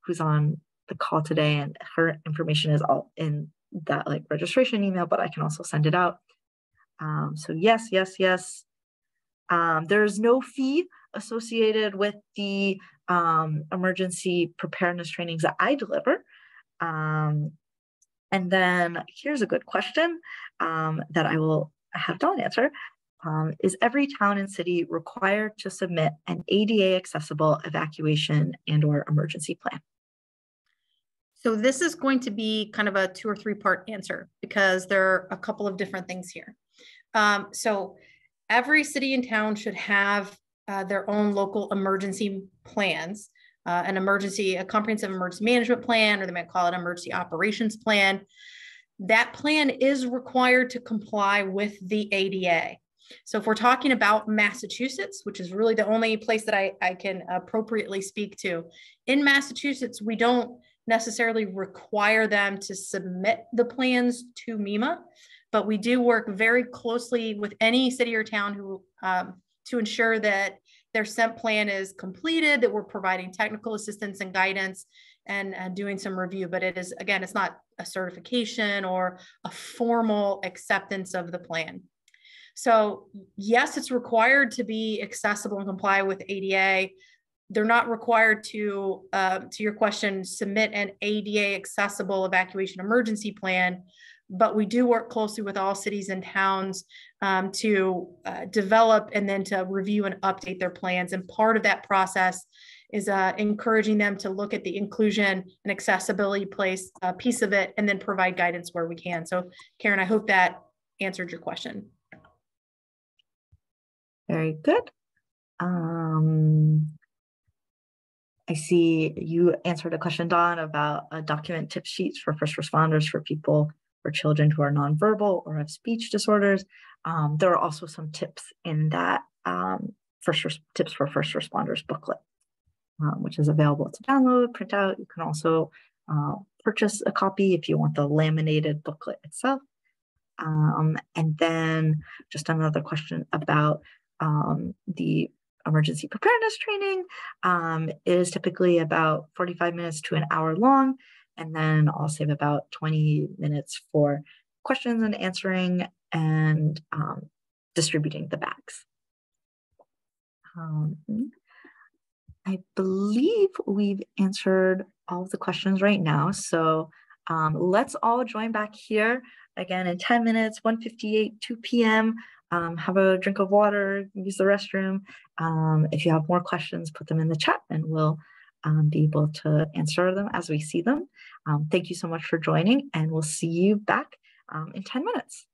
Speaker 1: who's on the call today, and her information is all in that like registration email, but I can also send it out. So yes. There's no fee associated with the emergency preparedness trainings that I deliver. And then here's a good question that I will have Dawn answer. Is every town and city required to submit an ADA accessible evacuation and/or emergency plan?
Speaker 2: So this is going to be kind of a 2 or 3 part answer because there are a couple of different things here. So every city and town should have their own local emergency plans, a comprehensive emergency management plan, or they might call it emergency operations plan. That plan is required to comply with the ADA. So if we're talking about Massachusetts, which is really the only place that I can appropriately speak to, in Massachusetts, we don't necessarily require them to submit the plans to MEMA, but we do work very closely with any city or town who to ensure that their SEMP plan is completed, that we're providing technical assistance and guidance and doing some review. But it is, again, it's not a certification or a formal acceptance of the plan. So yes, it's required to be accessible and comply with ADA. They're not required to your question, submit an ADA accessible evacuation emergency plan, but we do work closely with all cities and towns to develop and then to review and update their plans. And part of that process is encouraging them to look at the inclusion and accessibility piece of it, and then provide guidance where we can. So Karen, I hope that answered your question.
Speaker 1: Very good. I see you answered a question, Dawn, about a document tip sheets for first responders for children who are nonverbal or have speech disorders. There are also some tips in that tips for first responders booklet, which is available to download, print out. You can also purchase a copy if you want the laminated booklet itself. And then just another question about the emergency preparedness training is typically about 45 minutes to an hour long. And then I'll save about 20 minutes for questions and answering and distributing the bags. I believe we've answered all of the questions right now. So let's all join back here again in 10 minutes, 1:58, 2 p.m. Have a drink of water, use the restroom. If you have more questions, put them in the chat and we'll be able to answer them as we see them. Thank you so much for joining, and we'll see you back in 10 minutes.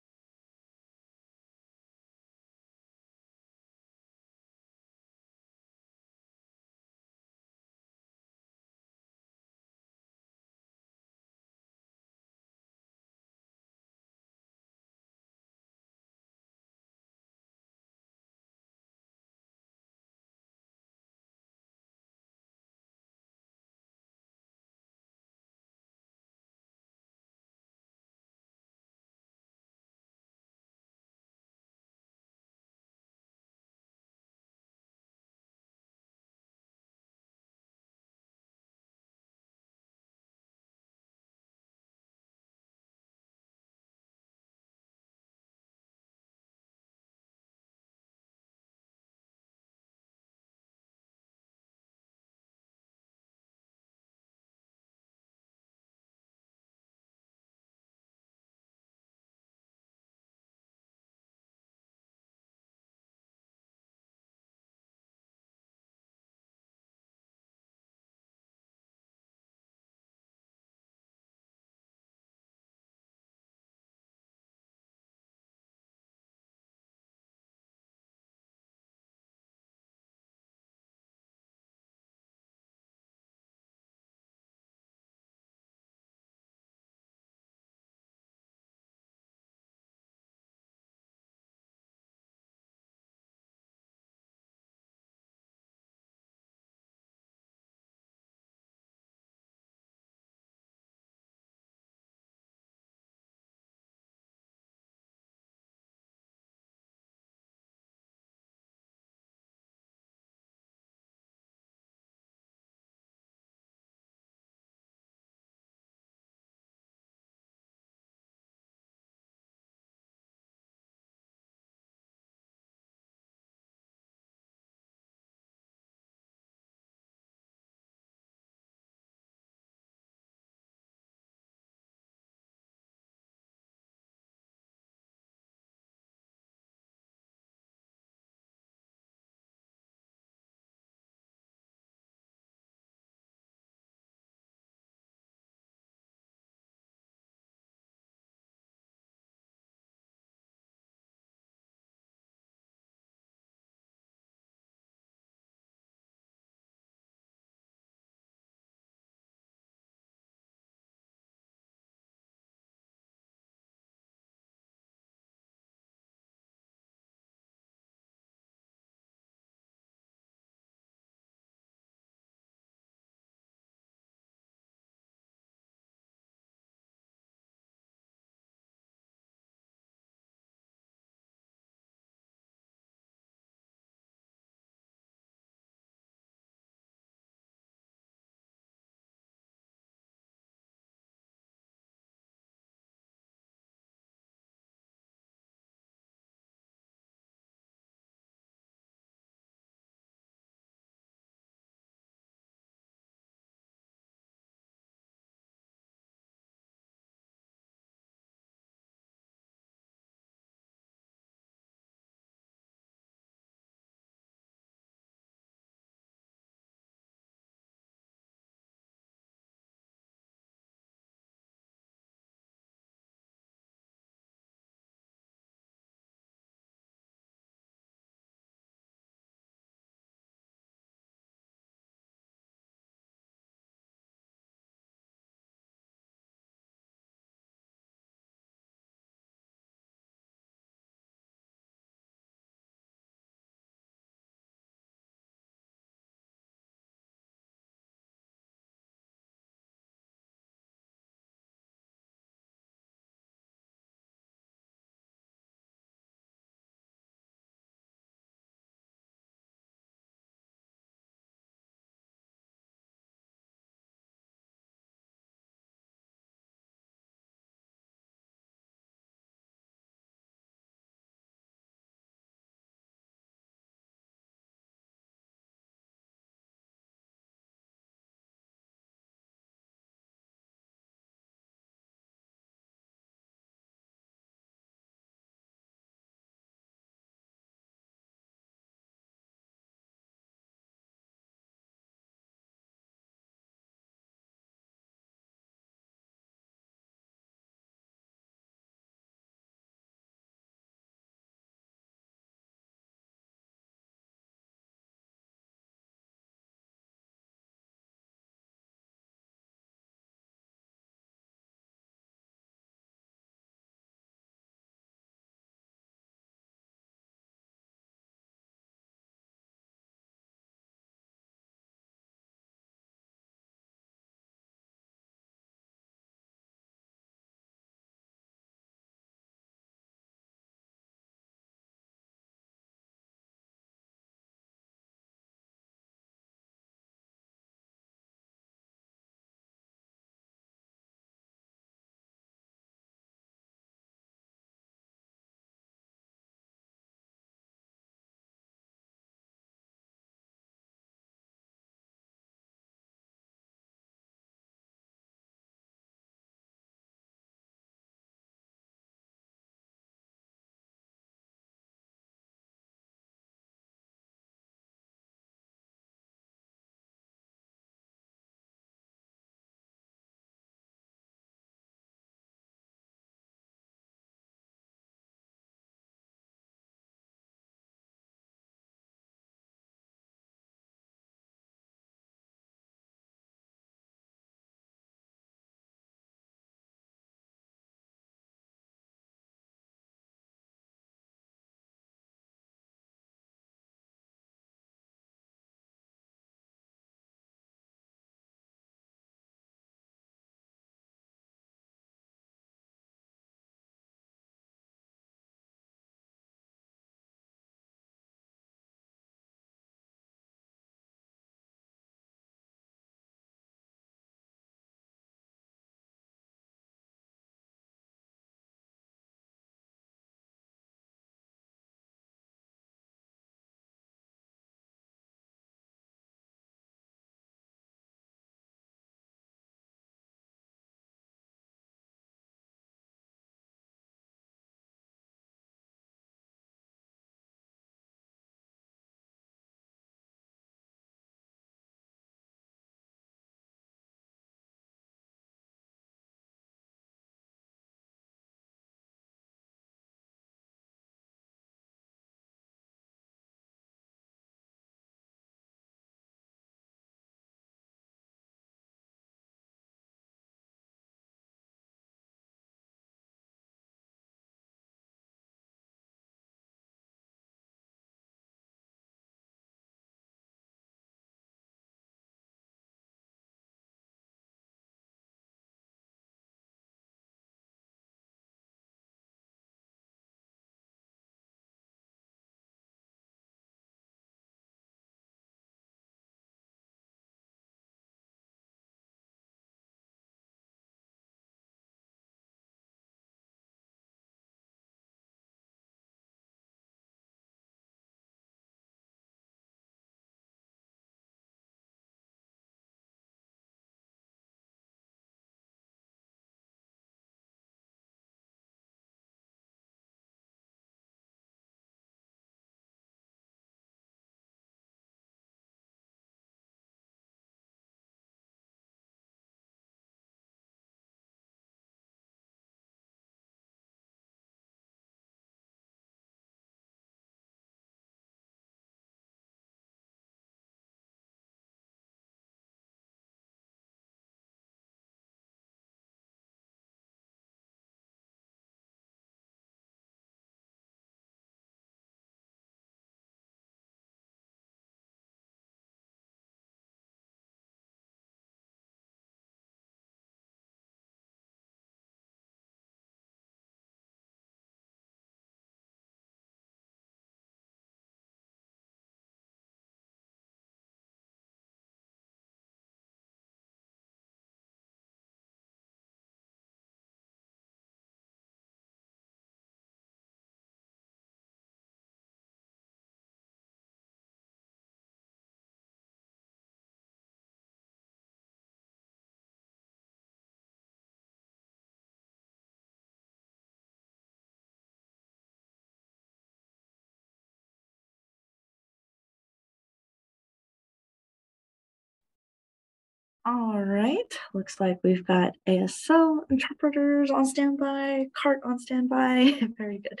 Speaker 1: All right, looks like we've got ASL interpreters on standby, CART on standby. Very good.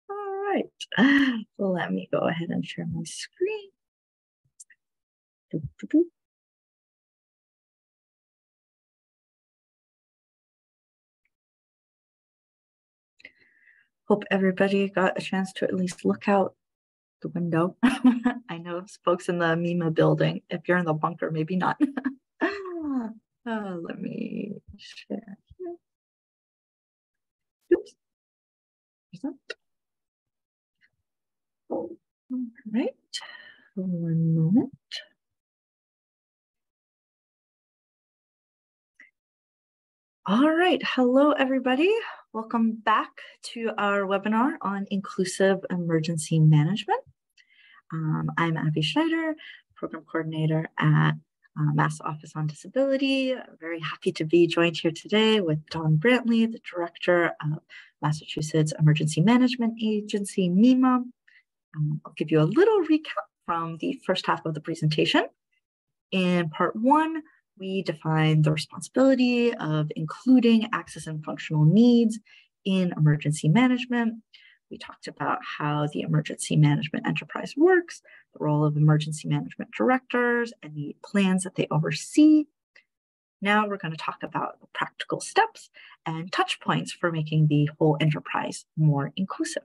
Speaker 1: All right, so let me go ahead and share my screen. Hope everybody got a chance to at least look out the window. I know folks in the MEMA building. If you're in the bunker, maybe not. Let me share here. Oops. All right. 1 moment. All right. Hello, everybody. Welcome back to our webinar on inclusive emergency management. I'm Abby Shneyder, Program Coordinator at Mass Office on Disability. I'm very happy to be joined here today with Don Brantley, the Director of Massachusetts Emergency Management Agency, MEMA. I'll give you a little recap from the first half of the presentation. In part 1, we defined the responsibility of including access and functional needs in emergency management. We talked about how the emergency management enterprise works, the role of emergency management directors, and the plans that they oversee. Now we're going to talk about the practical steps and touch points for making the whole enterprise more inclusive.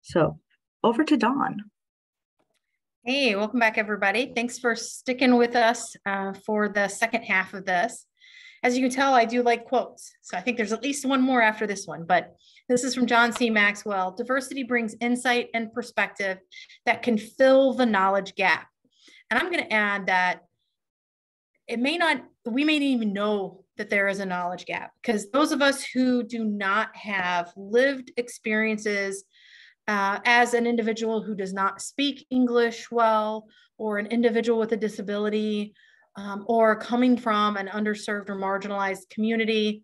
Speaker 1: So over to Dawn.
Speaker 2: Hey, welcome back, everybody. Thanks for sticking with us for the second half of this. As you can tell, I do like quotes. So I think there's at least one more after this one, but this is from John C. Maxwell. Diversity brings insight and perspective that can fill the knowledge gap. And I'm going to add that we may not even know that there is a knowledge gap, because those of us who do not have lived experiences as an individual who does not speak English well, or an individual with a disability, or coming from an underserved or marginalized community,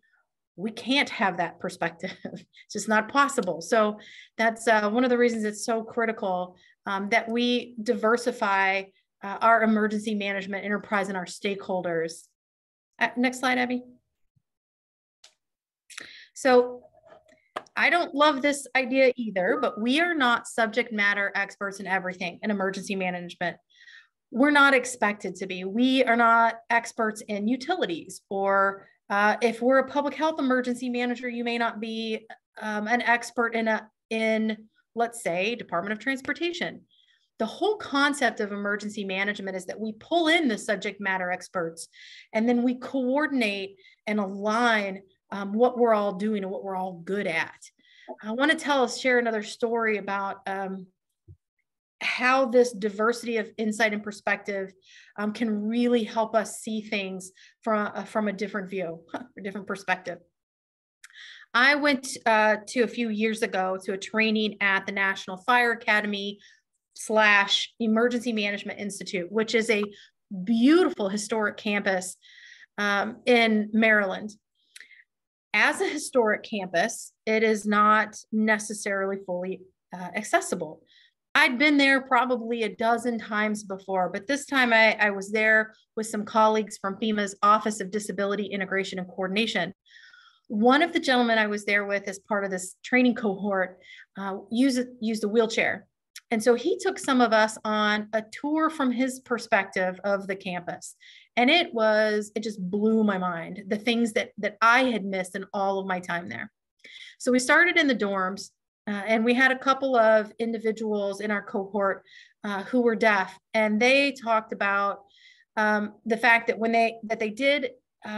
Speaker 2: we can't have that perspective. It's just not possible. So that's one of the reasons it's so critical that we diversify our emergency management enterprise and our stakeholders. Next slide, Abby. So I don't love this idea either, but we are not subject matter experts in everything in emergency management. We're not expected to be. We are not experts in utilities, or if we're a public health emergency manager, you may not be an expert in, let's say, Department of Transportation. The whole concept of emergency management is that we pull in the subject matter experts, and then we coordinate and align what we're all doing and what we're all good at. I want to share another story about how this diversity of insight and perspective can really help us see things from a different view, a different perspective. I went to a few years ago to a training at the National Fire Academy / Emergency Management Institute, which is a beautiful historic campus in Maryland. As a historic campus, it is not necessarily fully accessible. I'd been there probably a dozen times before, but this time I was there with some colleagues from FEMA's Office of Disability Integration and Coordination. One of the gentlemen I was there with as part of this training cohort used a wheelchair. And so he took some of us on a tour from his perspective of the campus. And it just blew my mind, the things that I had missed in all of my time there. So we started in the dorms, and we had a couple of individuals in our cohort who were deaf, and they talked about the fact that they did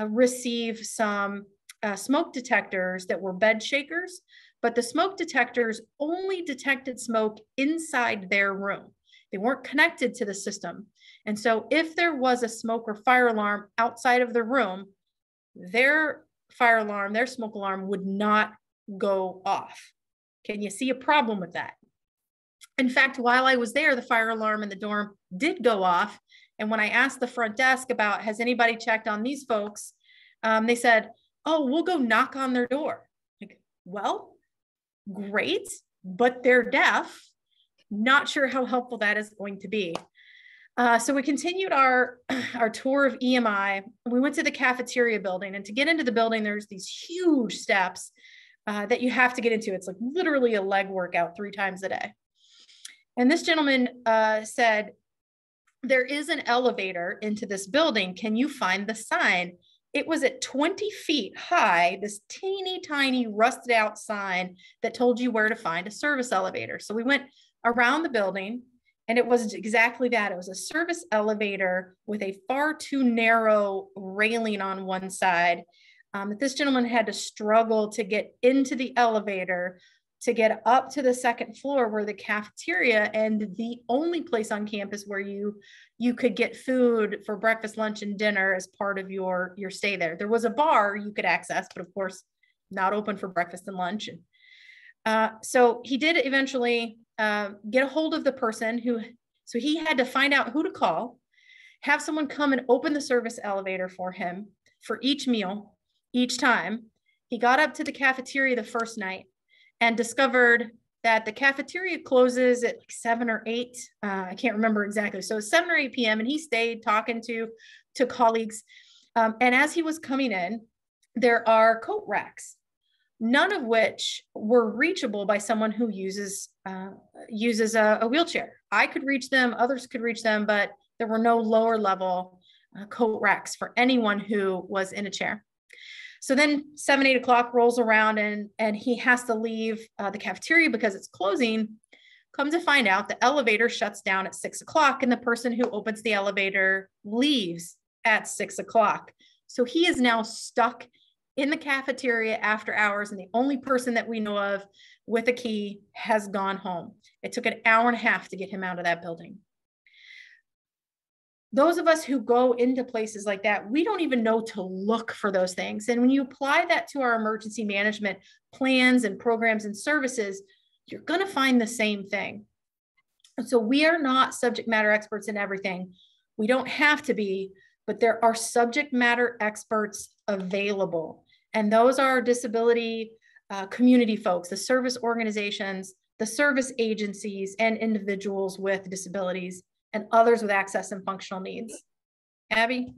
Speaker 2: receive some smoke detectors that were bed shakers, but the smoke detectors only detected smoke inside their room. They weren't connected to the system. And so if there was a smoke or fire alarm outside of the room, their fire alarm, their smoke alarm would not go off. Can you see a problem with that? In fact, while I was there, the fire alarm in the dorm did go off. And when I asked the front desk about, has anybody checked on these folks? They said, oh, we'll go knock on their door. Like, well, great, but they're deaf. Not sure how helpful that is going to be. So we continued our tour of EMI. We went to the cafeteria building, and to get into the building, there's these huge steps that you have to get into. It's like literally a leg workout 3 times a day. And this gentleman said, there is an elevator into this building. Can you find the sign? It was at 20 feet high, this teeny tiny rusted out sign that told you where to find a service elevator. So we went around the building, and it was exactly that. It was a service elevator with a far too narrow railing on one side. That this gentleman had to struggle to get into the elevator to get up to the 2nd floor, where the cafeteria and the only place on campus where you could get food for breakfast, lunch, and dinner as part of your stay there. There was a bar you could access, but of course not open for breakfast and lunch. So he did eventually get a hold of the person so he had to find out who to call, have someone come and open the service elevator for him for each meal, each time. He got up to the cafeteria the first night and discovered that the cafeteria closes at like 7 or 8. I can't remember exactly. So it's 7 or 8 p.m. and he stayed talking to colleagues. And as he was coming in, there are coat racks, none of which were reachable by someone who uses a wheelchair. I could reach them, others could reach them, but there were no lower level coat racks for anyone who was in a chair. So then 7, 8 o'clock rolls around, and he has to leave the cafeteria because it's closing. Come to find out, the elevator shuts down at 6 o'clock, and the person who opens the elevator leaves at 6 o'clock. So he is now stuck in the cafeteria after hours, and the only person that we know of with a key has gone home. It took an hour and a half to get him out of that building. Those of us who go into places like that, we don't even know to look for those things. And when you apply that to our emergency management plans and programs and services, you're going to find the same thing. So we are not subject matter experts in everything. We don't have to be, but there are subject matter experts available. And those are disability community folks, the service organizations, the service agencies, and individuals with disabilities, and others with access and functional needs. Abby?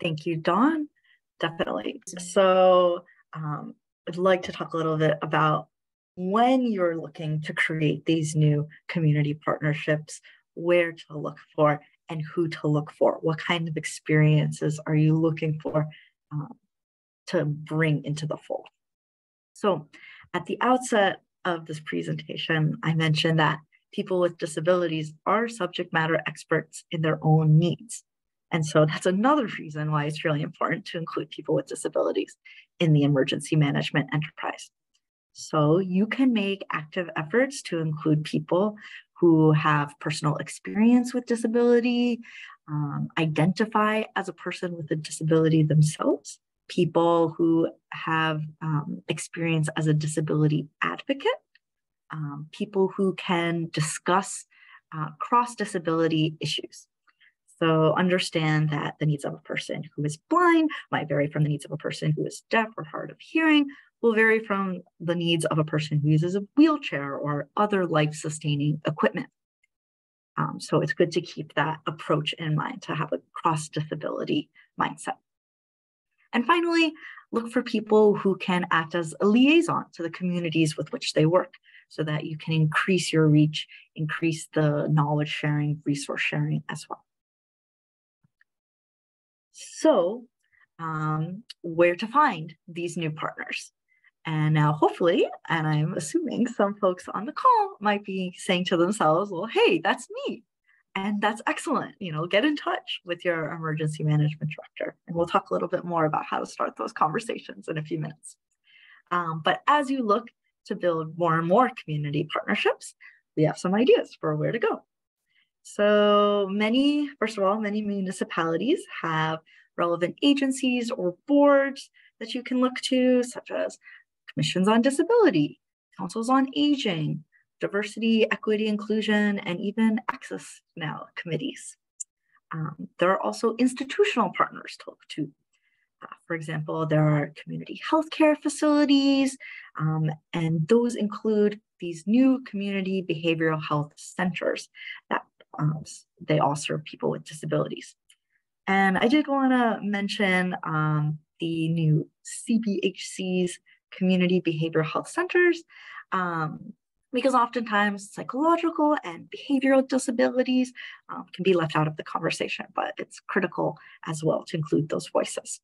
Speaker 1: Thank you, Dawn. Definitely. So I'd like to talk a little bit about when you're looking to create these new community partnerships, where to look for and who to look for. What kind of experiences are you looking for to bring into the fold? So at the outset of this presentation, I mentioned that people with disabilities are subject matter experts in their own needs. And so that's another reason why it's really important to include people with disabilities in the emergency management enterprise. So you can make active efforts to include people who have personal experience with disability, identify as a person with a disability themselves, people who have experience as a disability advocate, people who can discuss cross-disability issues. So understand that the needs of a person who is blind might vary from the needs of a person who is deaf or hard of hearing, will vary from the needs of a person who uses a wheelchair or other life-sustaining equipment. So it's good to keep that approach in mind, to have a cross-disability mindset. And finally, look for people who can act as a liaison to the communities with which they work, so that you can increase your reach, increase the knowledge sharing, resource sharing as well. So where to find these new partners? And now hopefully, and I'm assuming some folks on the call might be saying to themselves, well, hey, that's me. And that's excellent. Get in touch with your emergency management director. And we'll talk a little bit more about how to start those conversations in a few minutes. But as you look to build more and more community partnerships, we have some ideas for where to go. So first of all, many municipalities have relevant agencies or boards that you can look to, such as commissions on disability, councils on aging, diversity, equity, inclusion, and even access now committees. There are also institutional partners to look to. For example, there are community healthcare facilities, and those include these new community behavioral health centers that they all serve people with disabilities. And I did want to mention the new CBHC's community behavioral health centers, because oftentimes psychological and behavioral disabilities can be left out of the conversation, but it's critical as well to include those voices.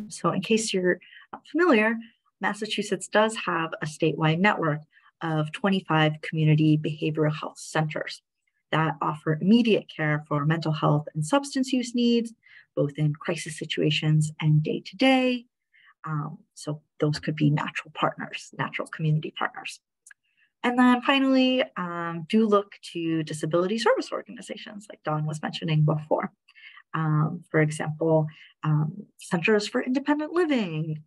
Speaker 1: So in case you're not familiar, Massachusetts does have a statewide network of 25 community behavioral health centers that offer immediate care for mental health and substance use needs, both in crisis situations and day-to-day. So those could be natural partners, natural community partners. And then finally, do look to disability service organizations like Dawn was mentioning before. For example, Centers for Independent Living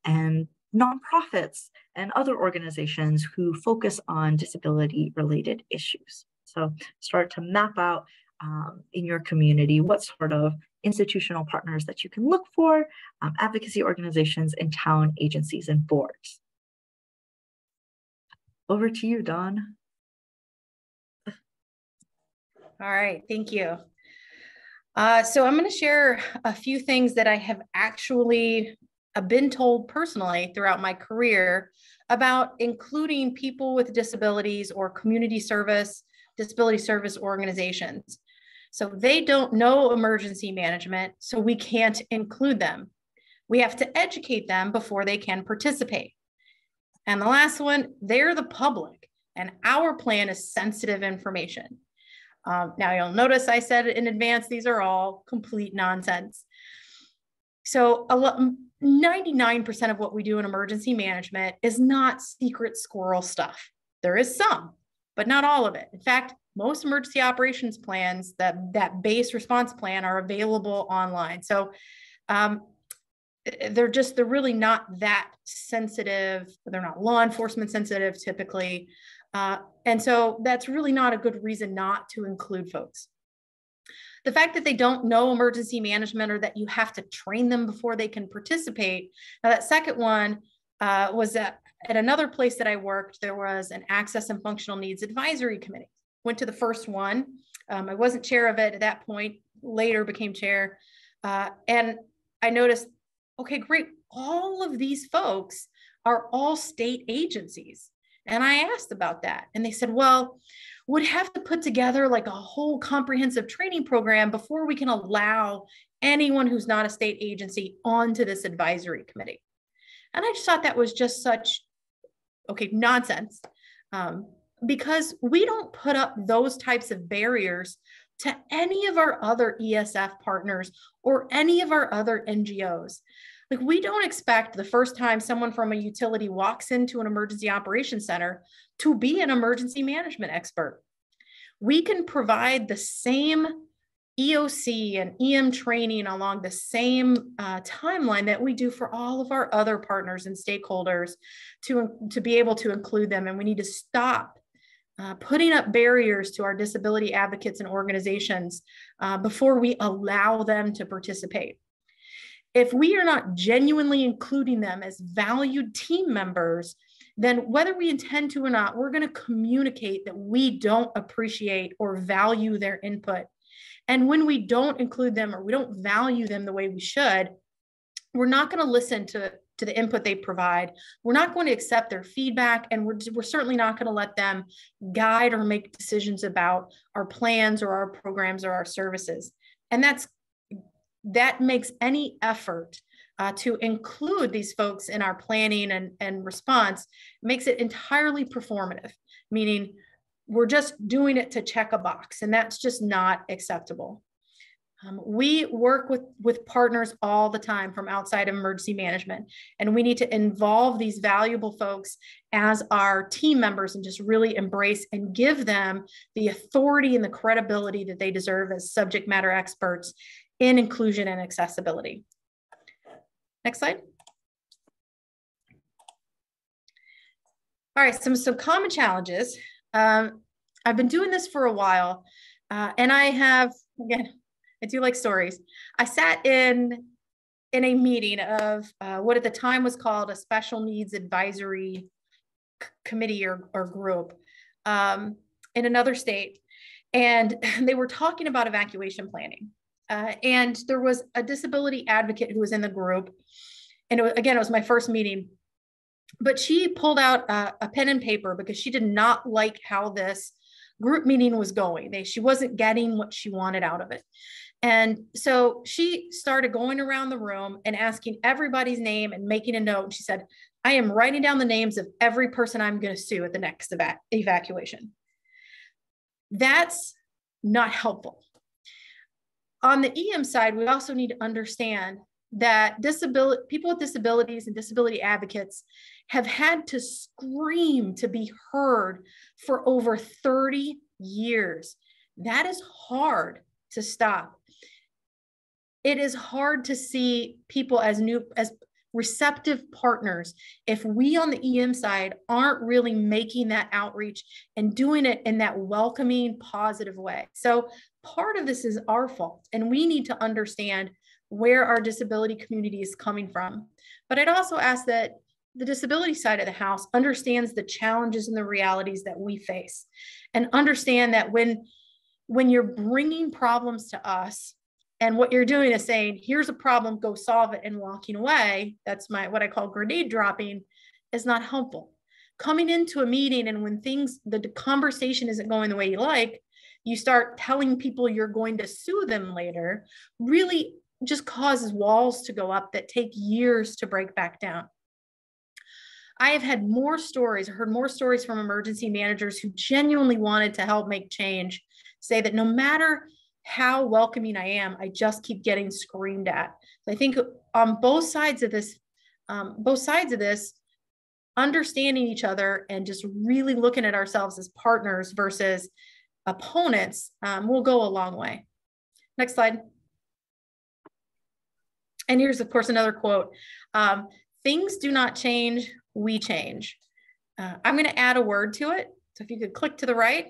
Speaker 1: and nonprofits and other organizations who focus on disability-related issues. So start to map out in your community what sort of institutional partners that you can look for, advocacy organizations and town agencies and boards. Over to you, Dawn.
Speaker 2: All right, thank you. So I'm going to share a few things that I have actually been told personally throughout my career about including people with disabilities or community service, disability service organizations. So they don't know emergency management, so we can't include them. We have to educate them before they can participate. And the last one, they're the public, and our plan is sensitive information. Now you'll notice I said in advance, these are all complete nonsense. So 99% of what we do in emergency management is not secret squirrel stuff. There is some, but not all of it. In fact, most emergency operations plans, that base response plan, are available online. So they're really not that sensitive. They're not law enforcement sensitive typically. And so that's really not a good reason not to include folks. The fact that they don't know emergency management or that you have to train them before they can participate. Now that second one was at another place that I worked, there was an access and functional needs advisory committee. Went to the first one. I wasn't chair of it at that point, later became chair. And I noticed, okay, great. All of these folks are all state agencies. And I asked about that. And they said, well, we'd have to put together like a whole comprehensive training program before we can allow anyone who's not a state agency onto this advisory committee. And I just thought that was just such, okay, nonsense. Because we don't put up those types of barriers to any of our other ESF partners or any of our other NGOs. Like, we don't expect the first time someone from a utility walks into an emergency operations center to be an emergency management expert. We can provide the same EOC and EM training along the same timeline that we do for all of our other partners and stakeholders to be able to include them. And we need to stop putting up barriers to our disability advocates and organizations before we allow them to participate. If we are not genuinely including them as valued team members, then whether we intend to or not, we're going to communicate that we don't appreciate or value their input. And when we don't include them or we don't value them the way we should, we're not going to listen to the input they provide. We're not going to accept their feedback, and we're certainly not going to let them guide or make decisions about our plans or our programs or our services. And that makes any effort to include these folks in our planning and response, makes it entirely performative, meaning we're just doing it to check a box, and that's just not acceptable. We work with partners all the time from outside of emergency management, and we need to involve these valuable folks as our team members and just really embrace and give them the authority and the credibility that they deserve as subject matter experts in inclusion and accessibility. Next slide. All right, some common challenges. I've been doing this for a while, and I have, again, I do like stories. I sat in a meeting of what at the time was called a special needs advisory committee or group in another state. And they were talking about evacuation planning. And there was a disability advocate who was in the group. And it was my first meeting. But she pulled out a pen and paper because she did not like how this group meeting was going. She wasn't getting what she wanted out of it. And so she started going around the room and asking everybody's name and making a note. She said, I am writing down the names of every person I'm going to sue at the next evacuation. That's not helpful. On the EM side, we also need to understand that people with disabilities and disability advocates have had to scream to be heard for over 30 years. That is hard to stop. It is hard to see people as receptive partners if we on the EM side aren't really making that outreach and doing it in that welcoming, positive way. So part of this is our fault, and we need to understand where our disability community is coming from. But I'd also ask that the disability side of the house understands the challenges and the realities that we face, and understand that when you're bringing problems to us and what you're doing is saying, here's a problem, go solve it, and walking away, that's what I call grenade dropping, is not helpful. Coming into a meeting and when the conversation isn't going the way you like, you start telling people you're going to sue them later, really just causes walls to go up that take years to break back down. I have had heard more stories from emergency managers who genuinely wanted to help make change, say that no matter how welcoming I am, I just keep getting screamed at. So I think on both sides of this, understanding each other and just really looking at ourselves as partners versus opponents will go a long way. Next slide. And here's, of course, another quote. Things do not change, we change. I'm going to add a word to it. So if you could click to the right.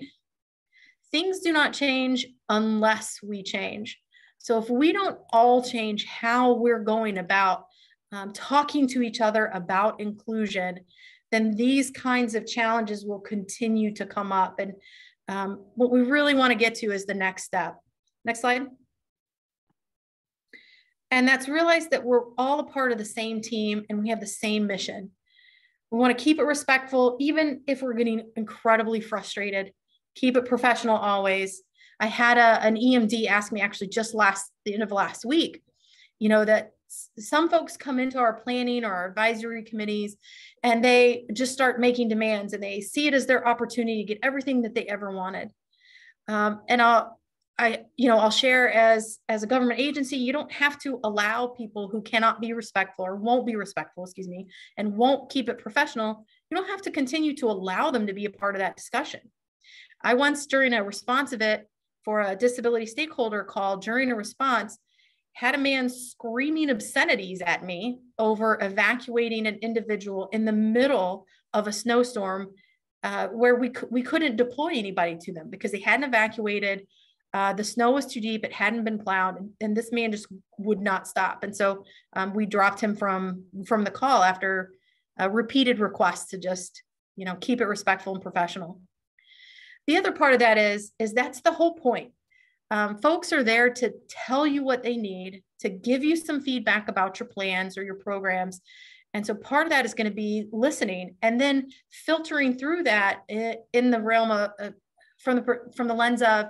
Speaker 2: Things do not change unless we change. So if we don't all change how we're going about talking to each other about inclusion, then these kinds of challenges will continue to come up. And what we really want to get to is the next step. Next slide. And that's realize that we're all a part of the same team and we have the same mission. We want to keep it respectful, even if we're getting incredibly frustrated. Keep it professional always. I had an EMD ask me actually just the end of last week, that some folks come into our planning or our advisory committees and they just start making demands and they see it as their opportunity to get everything that they ever wanted. And I'll share as a government agency, you don't have to allow people who cannot be respectful or won't be respectful, and won't keep it professional. You don't have to continue to allow them to be a part of that discussion. I once, during a response event for a disability stakeholder call, during a response, had a man screaming obscenities at me over evacuating an individual in the middle of a snowstorm where we couldn't deploy anybody to them because they hadn't evacuated. The snow was too deep, it hadn't been plowed, and this man just would not stop. And so we dropped him from the call after repeated requests to just, keep it respectful and professional. The other part of that is that's the whole point. Folks are there to tell you what they need, to give you some feedback about your plans or your programs. And so part of that is going to be listening and then filtering through that in the realm of from the lens of,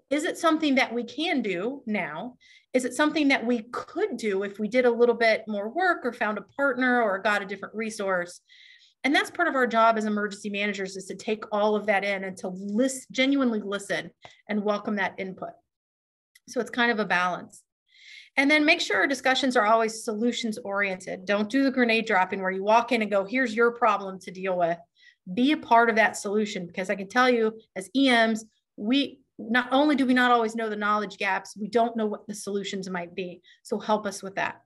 Speaker 2: is it something that we can do now? Is it something that we could do if we did a little bit more work or found a partner or got a different resource? And that's part of our job as emergency managers, is to take all of that in and to genuinely listen and welcome that input. So it's kind of a balance. And then make sure our discussions are always solutions oriented. Don't do the grenade dropping where you walk in and go, here's your problem to deal with. Be a part of that solution, because I can tell you as EMs, not only do we not always know the knowledge gaps, we don't know what the solutions might be. So help us with that.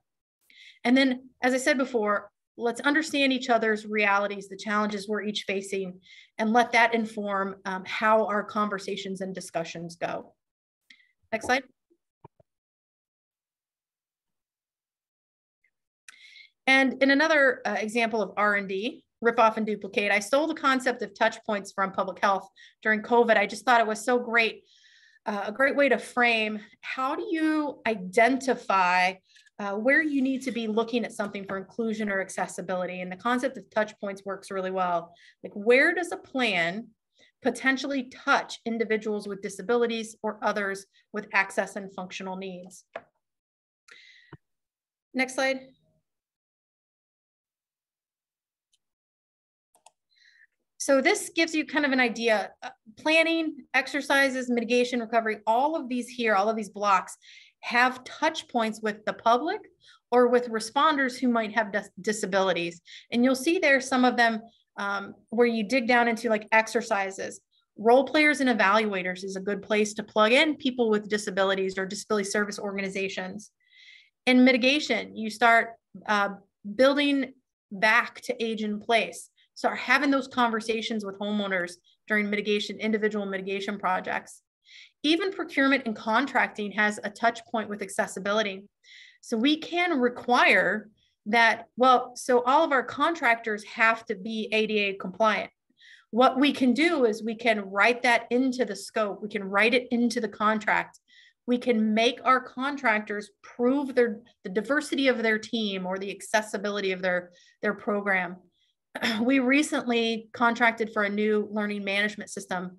Speaker 2: And then, as I said before, let's understand each other's realities, the challenges we're each facing, and let that inform how our conversations and discussions go. Next slide. And in another example of R&D, rip off and duplicate. I stole the concept of touch points from public health during COVID. I just thought it was so great, a great way to frame how do you identify where you need to be looking at something for inclusion or accessibility. And the concept of touch points works really well. Like, where does a plan potentially touch individuals with disabilities or others with access and functional needs? Next slide. So this gives you kind of an idea. Planning, exercises, mitigation, recovery, all of these here, all of these blocks have touch points with the public or with responders who might have disabilities. And you'll see there some of them where you dig down into like exercises. Role players and evaluators is a good place to plug in people with disabilities or disability service organizations. In mitigation, you start building back to age in place. Start having those conversations with homeowners during mitigation, individual mitigation projects. Even procurement and contracting has a touch point with accessibility. So we can require that, well, so all of our contractors have to be ADA compliant. What we can do is we can write that into the scope. We can write it into the contract. We can make our contractors prove the diversity of their team or the accessibility of their program. We recently contracted for a new learning management system.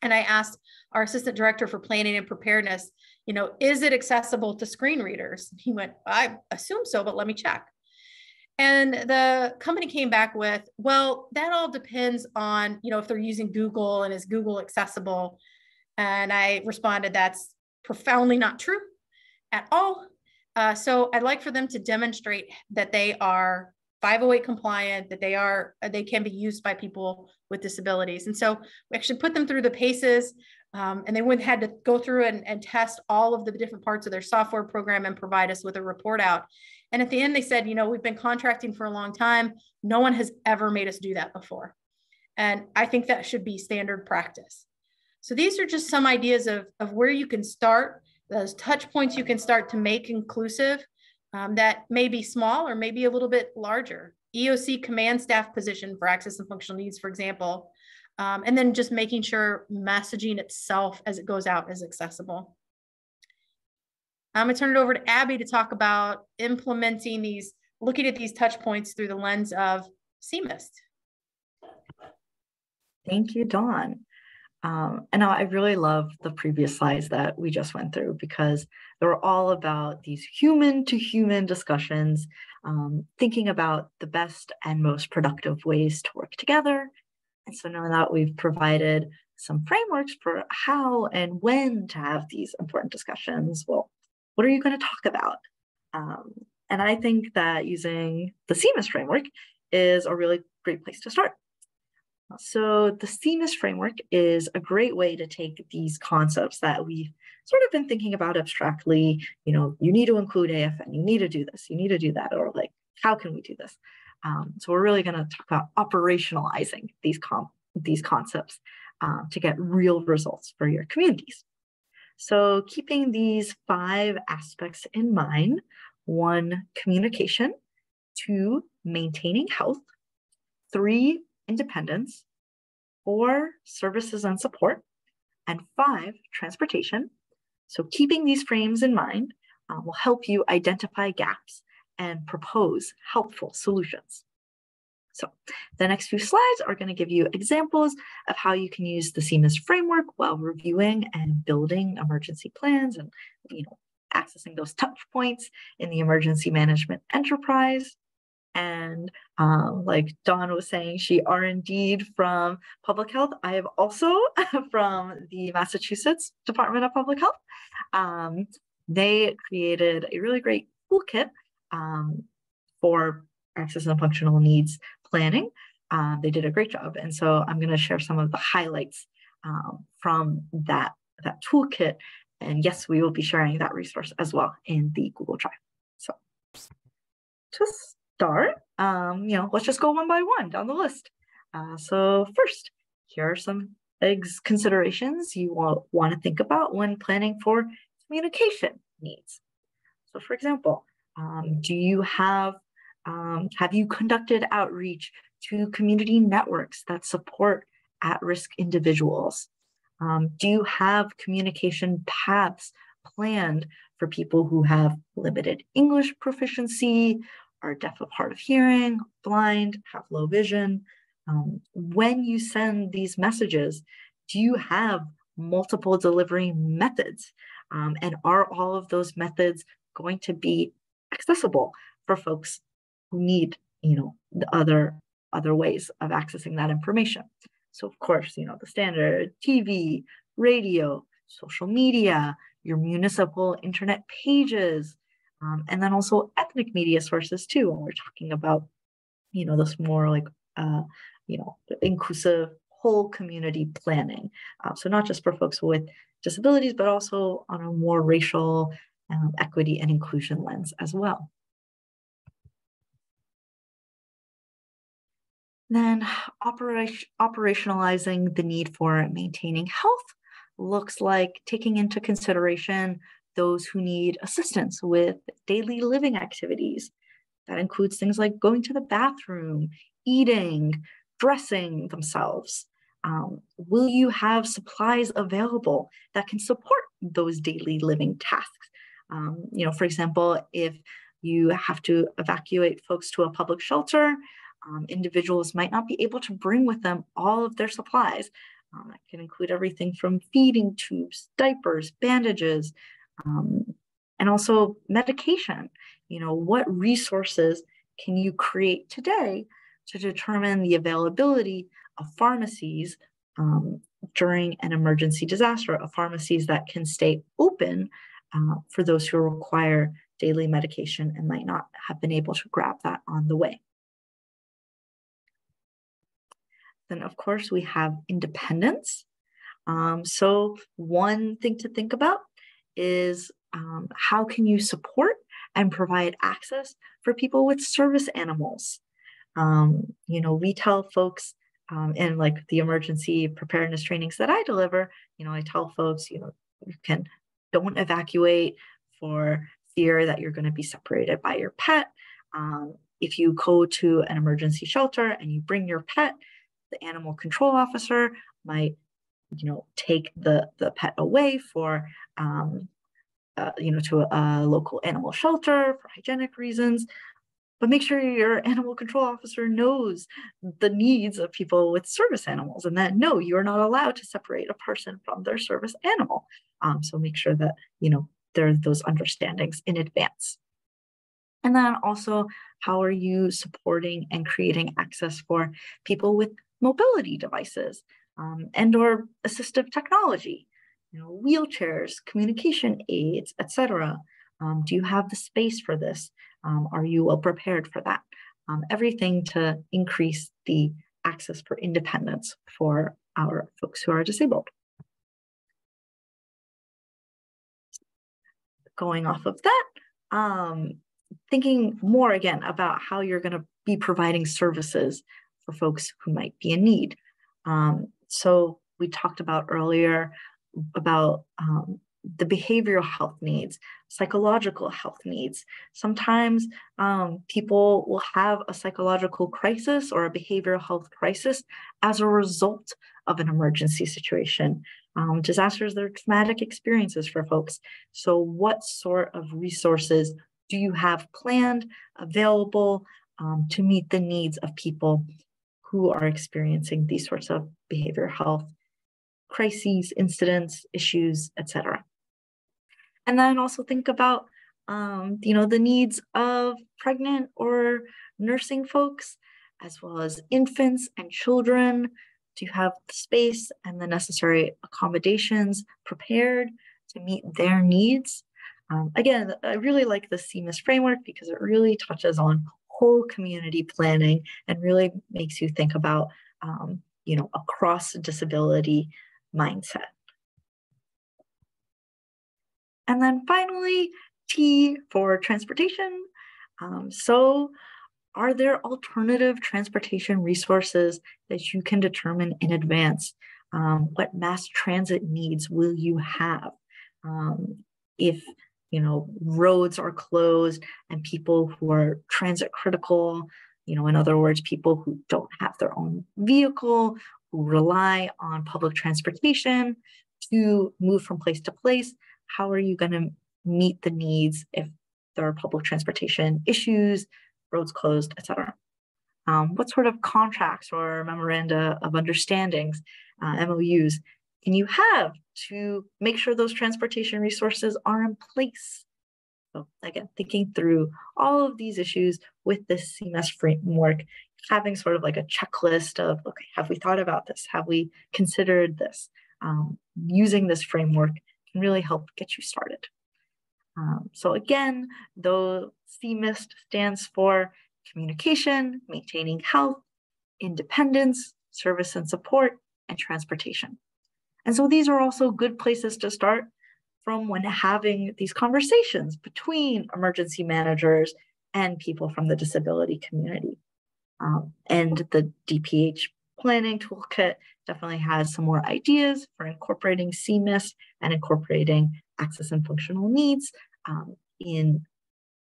Speaker 2: And I asked our assistant director for planning and preparedness, you know, is it accessible to screen readers? He went, I assume so, but let me check. And the company came back with, well, that all depends on, you know, if they're using Google and is Google accessible? And I responded, that's profoundly not true at all. So I'd like for them to demonstrate that they are 508 compliant, that they can be used by people with disabilities. And so we actually put them through the paces, and they had to go through and test all of the different parts of their software program and provide us with a report out. And at the end, they said, you know, we've been contracting for a long time. No one has ever made us do that before. And I think that should be standard practice. So these are just some ideas of where you can start, those touch points you can start to make inclusive. That may be small or maybe a little bit larger. EOC command staff position for access and functional needs, for example, and then just making sure messaging itself as it goes out is accessible. I'm gonna turn it over to Abby to talk about implementing these, looking at these touch points through the lens of CMIST.
Speaker 1: Thank you, Dawn. And I really love the previous slides that we just went through because they were all about these human-to-human discussions, thinking about the best and most productive ways to work together. And so now that we've provided some frameworks for how and when to have these important discussions, well, what are you going to talk about? And I think that using the CMIST framework is a really great place to start. So the CMIST framework is a great way to take these concepts that we've sort of been thinking about abstractly, you know, you need to include AFN, you need to do this, you need to do that, or like, how can we do this? So we're really going to talk about operationalizing these concepts to get real results for your communities. So keeping these 5 aspects in mind: 1, communication; 2, maintaining health; 3, independence; 4, services and support; and 5, transportation. So keeping these frames in mind will help you identify gaps and propose helpful solutions. So the next few slides are going to give you examples of how you can use the CMIST framework while reviewing and building emergency plans and, you know, accessing those touch points in the emergency management enterprise. And like Dawn was saying, she R&D'd from public health. I have also from the Massachusetts Department of Public Health. They created a really great toolkit for access and functional needs planning. They did a great job. And so I'm going to share some of the highlights from that toolkit. And yes, we will be sharing that resource as well in the Google Drive. So to start, you know, let's just go one by one down the list. So first, here are some considerations you want to think about when planning for communication needs. So for example, do you have you conducted outreach to community networks that support at-risk individuals? Do you have communication paths planned for people who have limited English proficiency, are deaf of hard of hearing, blind, have low vision? When you send these messages, do you have multiple delivery methods? And are all of those methods going to be accessible for folks who need, the other ways of accessing that information? So of course, the standard TV, radio, social media, your municipal internet pages, and then also ethnic media sources too, when we're talking about, this more like, inclusive whole community planning. So not just for folks with disabilities, but also on a more racial equity and inclusion lens as well. Then operationalizing the need for maintaining health looks like taking into consideration those who need assistance with daily living activities. That includes things like going to the bathroom, eating, dressing themselves. Will you have supplies available that can support those daily living tasks? For example, if you have to evacuate folks to a public shelter, individuals might not be able to bring with them all of their supplies. That can include everything from feeding tubes, diapers, bandages, and also medication. What resources can you create today to determine the availability of pharmacies during an emergency disaster, of pharmacies that can stay open for those who require daily medication and might not have been able to grab that on the way? Then, of course, we have independence. So one thing to think about is how can you support and provide access for people with service animals? We tell folks in like the emergency preparedness trainings that I deliver, I tell folks, you don't evacuate for fear that you're going to be separated by your pet. If you go to an emergency shelter and you bring your pet, the animal control officer might, take the pet away for, to a local animal shelter for hygienic reasons. But make sure your animal control officer knows the needs of people with service animals, and that no, you're not allowed to separate a person from their service animal. So make sure that, there are those understandings in advance. And then also, how are you supporting and creating access for people with mobility devices and or assistive technology, wheelchairs, communication aids, etc.? Do you have the space for this? Are you well prepared for that? Everything to increase the access for independence for our folks who are disabled. Going off of that, thinking more again about how you're going to be providing services for folks who might be in need. So we talked about earlier about the behavioral health needs, psychological health needs. Sometimes people will have a psychological crisis or a behavioral health crisis as a result of an emergency situation. Disasters, they're traumatic experiences for folks. So what sort of resources do you have planned, available to meet the needs of people who are experiencing these sorts of behavioral health crises, incidents, issues, etc.? And then also think about, the needs of pregnant or nursing folks, as well as infants and children. Do you have the space and the necessary accommodations prepared to meet their needs? Again, I really like the CMIS framework because it really touches on whole community planning and really makes you think about, a cross-disability mindset. And then finally, T for transportation. So are there alternative transportation resources that you can determine in advance? What mass transit needs will you have? If roads are closed and people who are transit critical, In other words, people who don't have their own vehicle, who rely on public transportation to move from place to place. How are you going to meet the needs if there are public transportation issues, roads closed, etc.? What sort of contracts or memoranda of understandings, MOUs, can you have to make sure those transportation resources are in place? So again, thinking through all of these issues with this CMES framework, having sort of like a checklist of, okay, have we thought about this? Have we considered this? Using this framework can really help get you started. So again, though CMES stands for communication, maintaining health, independence, service and support, and transportation. And so these are also good places to start from when having these conversations between emergency managers and people from the disability community. And the DPH planning toolkit definitely has some more ideas for incorporating CMES and incorporating access and functional needs in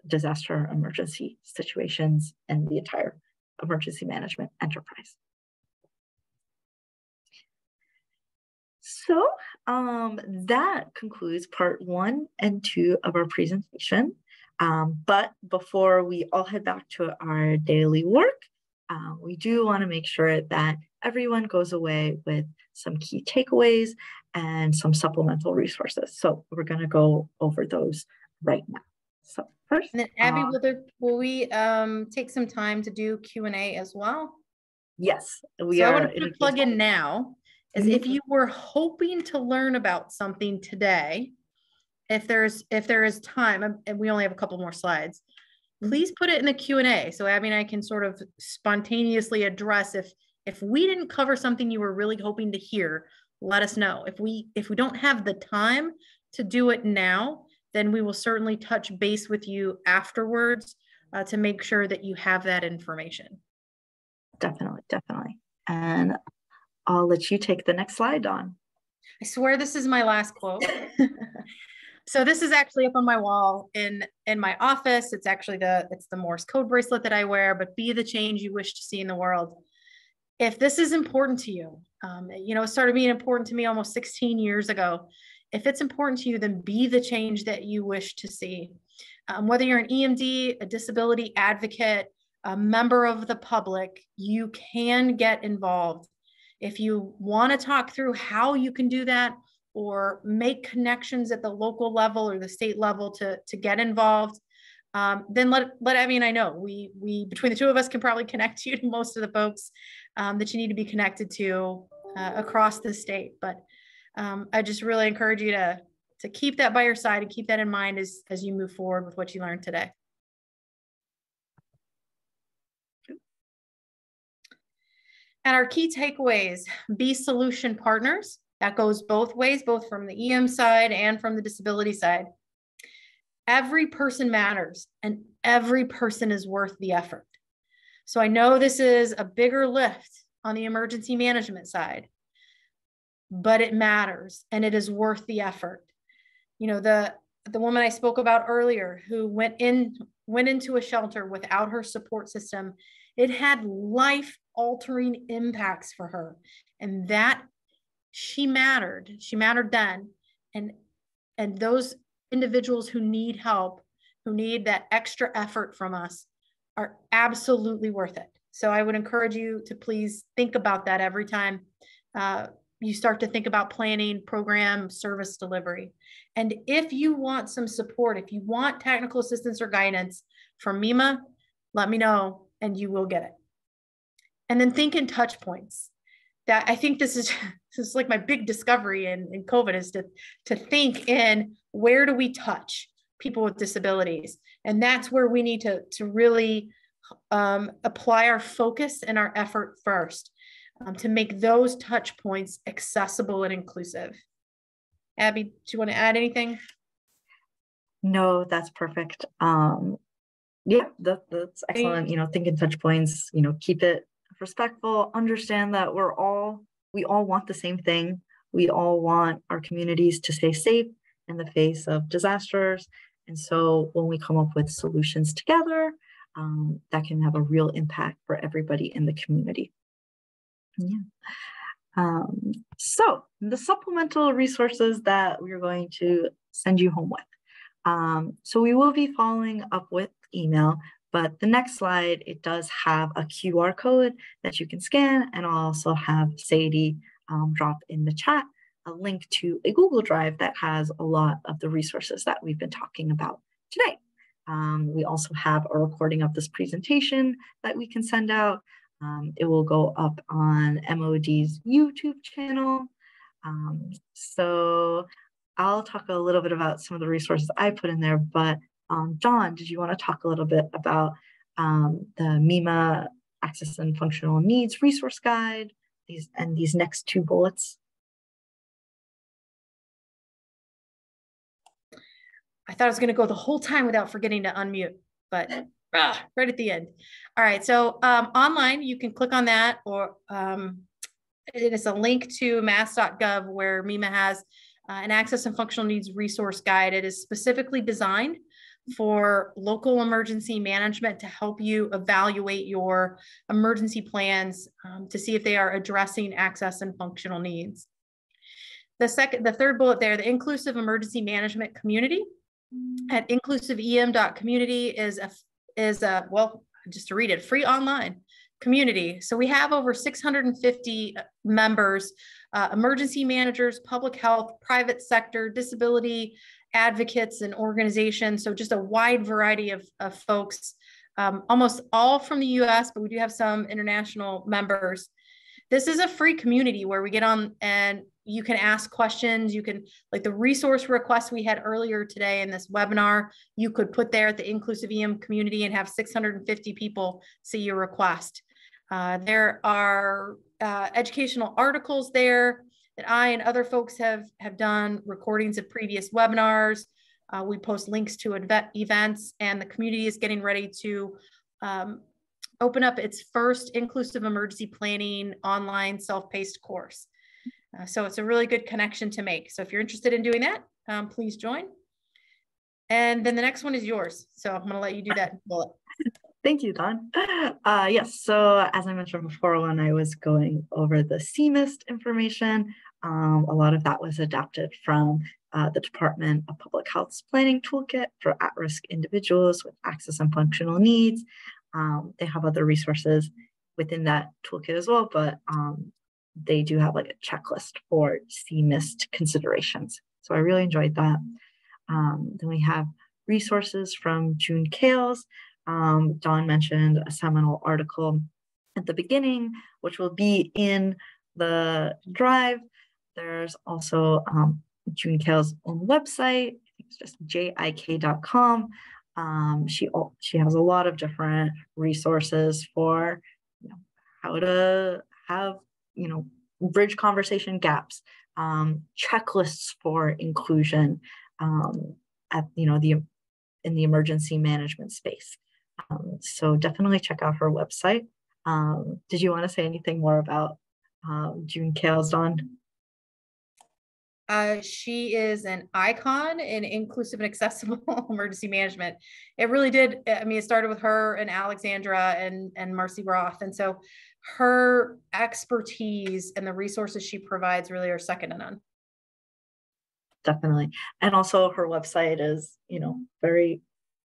Speaker 1: disaster emergency situations and the entire emergency management enterprise. So that concludes part 1 and 2 of our presentation. But before we all head back to our daily work, we do want to make sure that everyone goes away with some key takeaways and some supplemental resources. So we're going to go over those right now. So first,
Speaker 2: and then Abby, will we take some time to do Q&A as well?
Speaker 1: Yes, we
Speaker 2: so
Speaker 1: are.
Speaker 2: I want to put a plug in now. Is if you were hoping to learn about something today, if there is time, and we only have a couple more slides, please put it in the Q&A so Abby and I can sort of spontaneously address if we didn't cover something you were really hoping to hear. Let us know. If we don't have the time to do it now, then we will certainly touch base with you afterwards to make sure that you have that information.
Speaker 1: Definitely. And I'll let you take the next slide, Dawn.
Speaker 2: I swear this is my last quote. So this is actually up on my wall in my office. It's actually it's the Morse code bracelet that I wear, but be the change you wish to see in the world. If this is important to you, it started being important to me almost 16 years ago. If it's important to you, then be the change that you wish to see. Whether you're an EMD, a disability advocate, a member of the public, you can get involved. If you want to talk through how you can do that or make connections at the local level or the state level to get involved, then let Abby and I know. We between the two of us can probably connect you to most of the folks that you need to be connected to across the state. But I just really encourage you to keep that by your side and keep that in mind as you move forward with what you learned today. And our key takeaways: be solution partners. That goes both ways, both from the EM side and from the disability side. Every person matters and every person is worth the effort. So I know this is a bigger lift on the emergency management side, but it matters and it is worth the effort. The woman I spoke about earlier who went into a shelter without her support system, it had life-altering impacts for her. And that she mattered then. And those individuals who need help, who need that extra effort from us, are absolutely worth it. So I would encourage you to please think about that every time you start to think about planning, program, service delivery. And if you want some support, if you want technical assistance or guidance from MEMA, let me know and you will get it. And then think in touch points. That I think this is like my big discovery in COVID, is to think in where do we touch people with disabilities? And that's where we need to really apply our focus and our effort first to make those touch points accessible and inclusive. Abby, do you want to add anything?
Speaker 1: No, that's perfect. Yeah, that's excellent. Think in touch points, keep it respectful, understand that we all want the same thing. We all want our communities to stay safe in the face of disasters. And so when we come up with solutions together, that can have a real impact for everybody in the community. Yeah. So the supplemental resources that we're going to send you home with. So we will be following up with email, but the next slide, it does have a QR code that you can scan, and I'll also have Sadie drop in the chat a link to a Google Drive that has a lot of the resources that we've been talking about today. We also have a recording of this presentation that we can send out. It will go up on MOD's YouTube channel. So I'll talk a little bit about some of the resources I put in there, but John, did you want to talk a little bit about the MEMA Access and Functional Needs Resource Guide, these next two bullets?
Speaker 2: I thought I was going to go the whole time without forgetting to unmute, but right at the end. All right, so online, you can click on that, or it is a link to mass.gov where MEMA has an Access and Functional Needs Resource Guide. It is specifically designed for local emergency management to help you evaluate your emergency plans to see if they are addressing access and functional needs. The third bullet there, the Inclusive Emergency Management Community at inclusiveem.community is well, just to read it, free online community. So we have over 650 members, emergency managers, public health, private sector, disability advocates, and organizations. So just a wide variety of folks, almost all from the US, but we do have some international members. This is a free community where we get on and you can ask questions. You can, like the resource requests we had earlier today in this webinar, you could put there at the Inclusive EM community and have 650 people see your request. There are educational articles there that I and other folks have done, recordings of previous webinars. We post links to events, and the community is getting ready to open up its first inclusive emergency planning online self-paced course. So it's a really good connection to make. So if you're interested in doing that, please join. And then the next one is yours. So I'm going to let you do that bullet.
Speaker 1: Thank you, Dawn. Yes, so as I mentioned before, when I was going over the CMIST information, a lot of that was adapted from the Department of Public Health's planning toolkit for at-risk individuals with access and functional needs. They have other resources within that toolkit as well, but they do have like a checklist for CMIST considerations. So I really enjoyed that. Then we have resources from June Kales. Dawn mentioned a seminal article at the beginning, which will be in the drive. There's also June Kales' own website. I think it's just jik.com. She has a lot of different resources for how to have bridge conversation gaps, checklists for inclusion in the emergency management space. So definitely check out her website. Did you want to say anything more about June Kales, Dawn?
Speaker 2: She is an icon in inclusive and accessible emergency management. It really did. I mean, it started with her and Alexandra and Marcy Roth. And so her expertise and the resources she provides really are second to none.
Speaker 1: Definitely. And also her website is, very,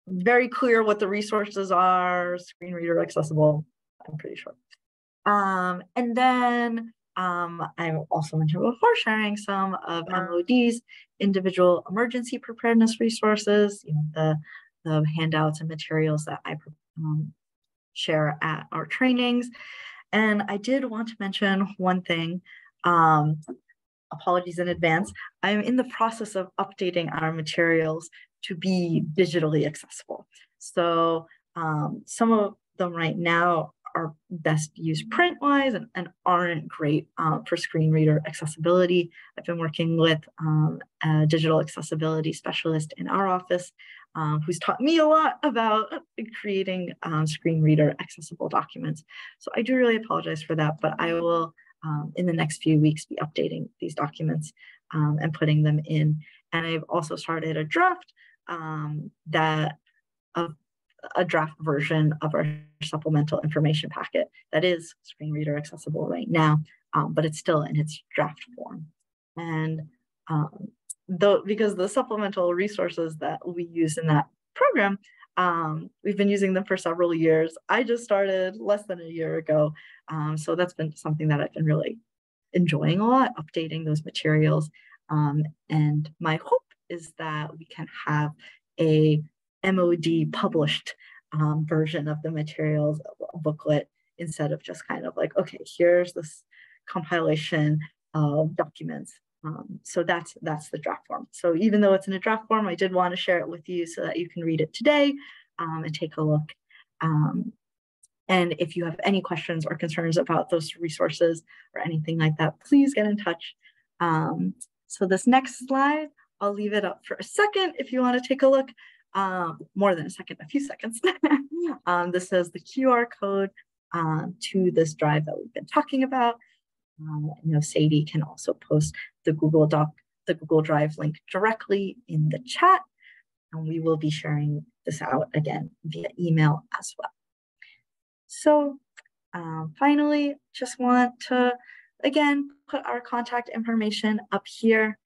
Speaker 1: very clear what the resources are, screen reader accessible, I'm pretty sure. And then I also mentioned before sharing some of MOD's individual emergency preparedness resources, the handouts and materials that I share at our trainings. And I did want to mention one thing, apologies in advance. I'm in the process of updating our materials to be digitally accessible. So some of them right now are best used print-wise and aren't great for screen reader accessibility. I've been working with a digital accessibility specialist in our office who's taught me a lot about creating screen reader accessible documents. So I do really apologize for that, but I will, in the next few weeks, be updating these documents and putting them in. And I've also started a draft a draft version of our supplemental information packet that is screen reader accessible right now, but it's still in its draft form. And because the supplemental resources that we use in that program, we've been using them for several years. I just started less than a year ago. So that's been something that I've been really enjoying a lot, updating those materials. And my hope is that we can have a MOD published version of the materials, a booklet, instead of just kind of like, okay, here's this compilation of documents. So that's the draft form. So even though it's in a draft form, I did want to share it with you so that you can read it today and take a look. And if you have any questions or concerns about those resources or anything like that, please get in touch. So this next slide, I'll leave it up for a second if you want to take a look. More than a second, a few seconds. This is the QR code to this drive that we've been talking about. Sadie can also post the Google Drive link directly in the chat, and we will be sharing this out again via email as well. So finally, just want to again put our contact information up here.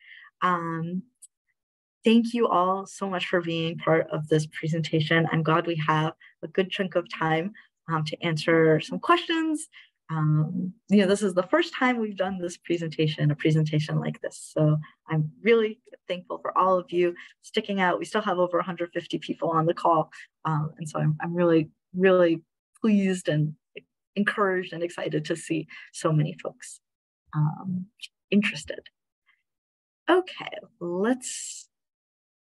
Speaker 1: Thank you all so much for being part of this presentation. I'm glad we have a good chunk of time to answer some questions. This is the first time we've done this presentation, a presentation like this. So I'm really thankful for all of you sticking out. We still have over 150 people on the call. And so I'm really, really pleased and encouraged and excited to see so many folks interested. Okay,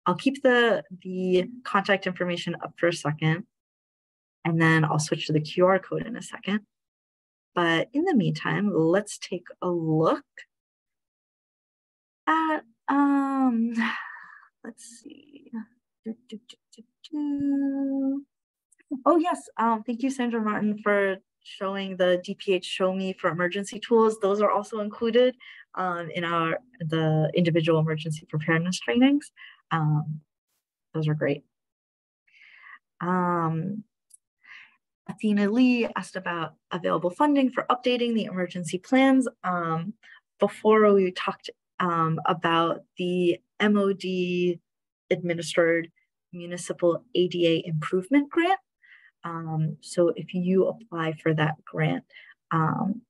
Speaker 1: I'll keep the contact information up for a second, and then I'll switch to the QR code in a second. But in the meantime, let's take a look at, let's see. Oh yes, thank you, Sandra Martin, for showing the DPH Show Me for emergency tools. Those are also included in the individual emergency preparedness trainings. Those are great. Athena Lee asked about available funding for updating the emergency plans. Before we talked about the MOD administered municipal ADA improvement grant. So if you apply for that grant,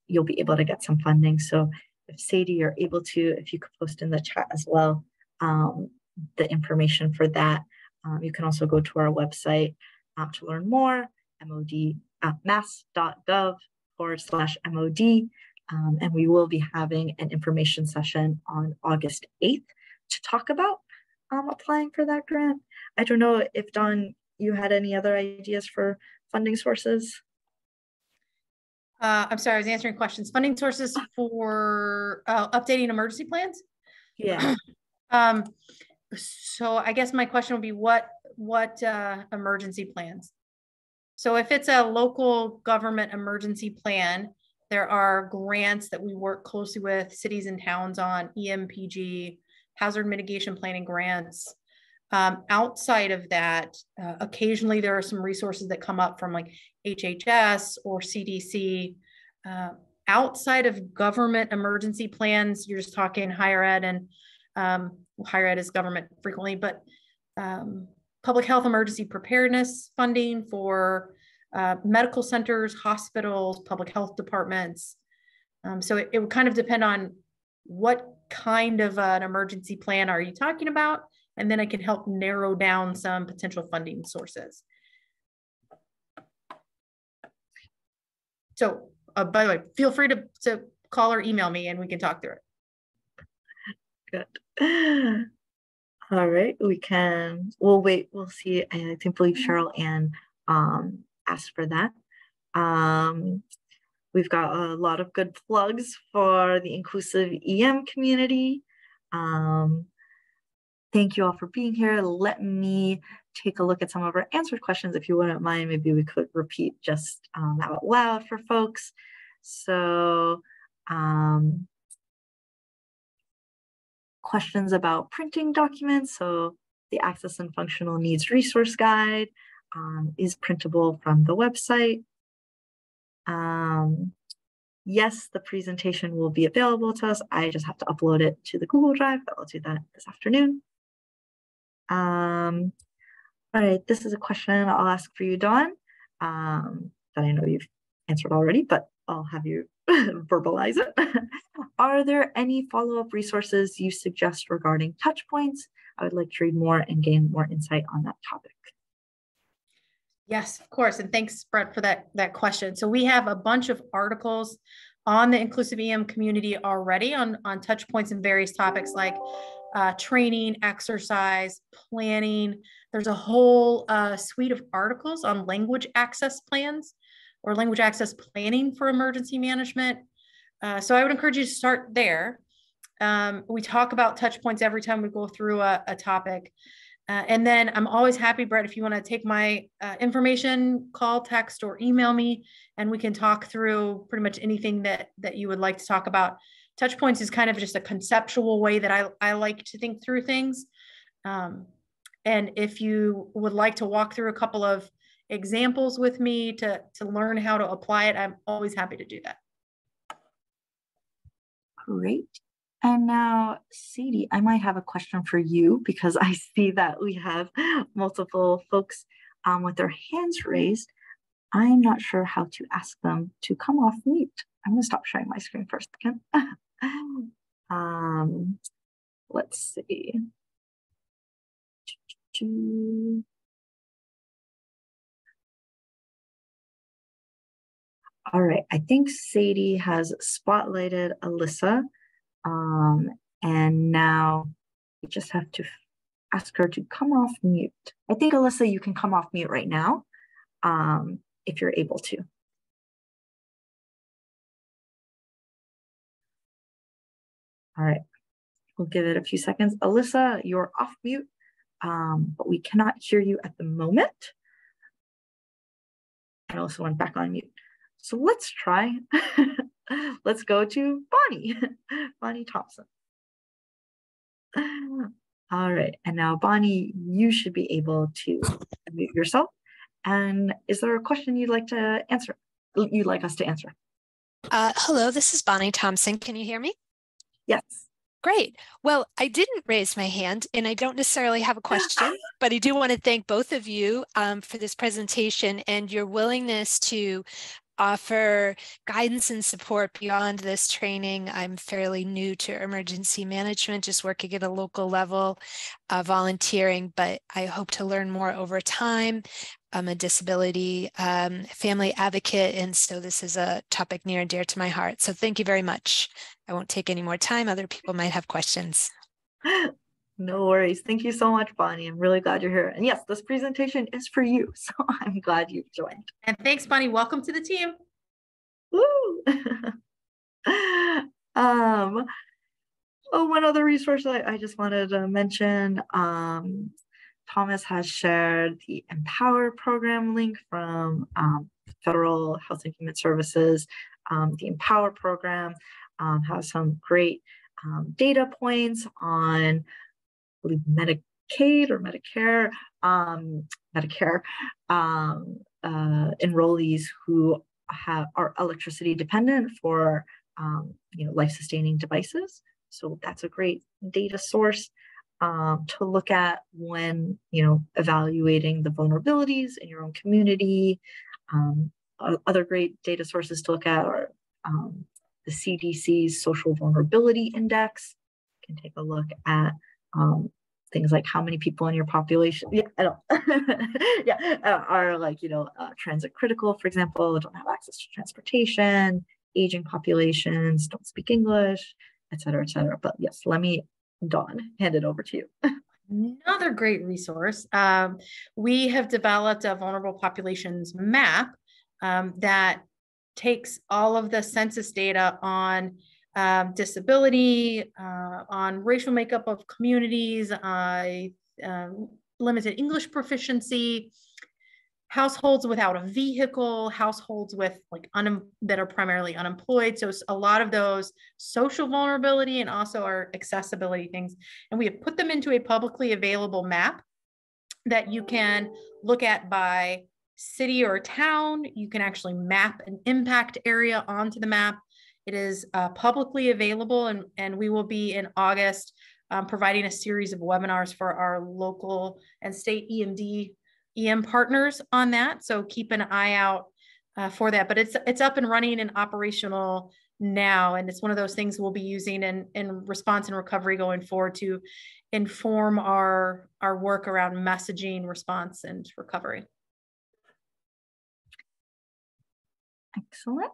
Speaker 1: you'll be able to get some funding. So if Sadie, you're able to, if you could post in the chat as well, the information for that. You can also go to our website to learn more, mass.gov/MOD. And we will be having an information session on August 8th to talk about applying for that grant. I don't know if Dawn, you had any other ideas for funding sources?
Speaker 2: I'm sorry, I was answering questions. Funding sources for updating emergency plans?
Speaker 1: Yeah.
Speaker 2: So I guess my question would be what emergency plans? So if it's a local government emergency plan, there are grants that we work closely with cities and towns on, EMPG, hazard mitigation planning grants. Outside of that, occasionally there are some resources that come up from like HHS or CDC. Outside of government emergency plans, you're just talking higher ed, and higher ed is government frequently, but public health emergency preparedness funding for medical centers, hospitals, public health departments. So it would kind of depend on what kind of an emergency plan are you talking about, and then I can help narrow down some potential funding sources. So by the way, feel free to call or email me and we can talk through it.
Speaker 1: Good. All right, we'll wait, we'll see. I believe Cheryl Ann asked for that. We've got a lot of good plugs for the inclusive EM community. Thank you all for being here. Let me take a look at some of our answered questions. If you wouldn't mind, maybe we could repeat just out loud for folks. So questions about printing documents. So the Access and Functional Needs Resource Guide. is printable from the website. Yes, the presentation will be available to us. I just have to upload it to the Google Drive. I'll do that this afternoon. All right, this is a question I'll ask for you, Dawn, that I know you've answered already, but I'll have you verbalize it. Are there any follow-up resources you suggest regarding touch points? I would like to read more and gain more insight on that topic.
Speaker 2: Yes, of course. And thanks, Brett, for that question. So we have a bunch of articles on the Inclusive EM community already on touch points and various topics like training, exercise, planning. There's a whole suite of articles on language access plans or language access planning for emergency management. So I would encourage you to start there. We talk about touch points every time we go through a topic. And then I'm always happy, Brett, if you want to take my information, call, text, or email me, and we can talk through pretty much anything that you would like to talk about. Touch points is kind of just a conceptual way that I like to think through things. And if you would like to walk through a couple of examples with me to learn how to apply it, I'm always happy to do that.
Speaker 1: Great. And now, Sadie, I might have a question for you because I see that we have multiple folks with their hands raised. I'm not sure how to ask them to come off mute. I'm going to stop sharing my screen for a second. Let's see. All right, I think Sadie has spotlighted Alyssa. And now we just have to ask her to come off mute. I think, Alyssa, you can come off mute right now, if you're able to. All right, we'll give it a few seconds. Alyssa, you're off mute, but we cannot hear you at the moment. I also went back on mute. So let's try. Let's go to Bonnie, Bonnie Thompson. All right, and now Bonnie, you should be able to unmute yourself. And is there a question you'd like to answer? You'd like us to answer?
Speaker 4: Hello, this is Bonnie Thompson. Can you hear me?
Speaker 1: Yes.
Speaker 4: Great. Well, I didn't raise my hand and I don't necessarily have a question, but I do want to thank both of you for this presentation and your willingness to offer guidance and support beyond this training. I'm fairly new to emergency management, just working at a local level, volunteering, but I hope to learn more over time. I'm a disability family advocate, and so this is a topic near and dear to my heart. So thank you very much. I won't take any more time. Other people might have questions.
Speaker 1: No worries. Thank you so much, Bonnie. I'm really glad you're here. And yes, this presentation is for you. So I'm glad you've joined.
Speaker 2: And thanks, Bonnie. Welcome to the team.
Speaker 1: Woo! One other resource I just wanted to mention. Thomas has shared the Empower program link from Federal Health and Human Services. The Empower program has some great data points on, I believe, Medicaid or Medicare enrollees who are electricity dependent for life-sustaining devices. So that's a great data source to look at when evaluating the vulnerabilities in your own community. Other great data sources to look at are the CDC's Social Vulnerability Index. You can take a look at things like how many people in your population are transit critical, for example, don't have access to transportation, aging populations, don't speak English, et cetera, et cetera. But yes, let me, Dawn, hand it over to you.
Speaker 2: Another great resource. We have developed a vulnerable populations map that takes all of the census data on disability, on racial makeup of communities, limited English proficiency, households without a vehicle, households with that are primarily unemployed. So a lot of those social vulnerability and also our accessibility things. And we have put them into a publicly available map that you can look at by city or town. You can actually map an impact area onto the map. It is publicly available, and we will be in August providing a series of webinars for our local and state EM partners on that. So keep an eye out for that. But it's up and running and operational now, and it's one of those things we'll be using in response and recovery going forward to inform our work around messaging, response, and recovery.
Speaker 1: Excellent.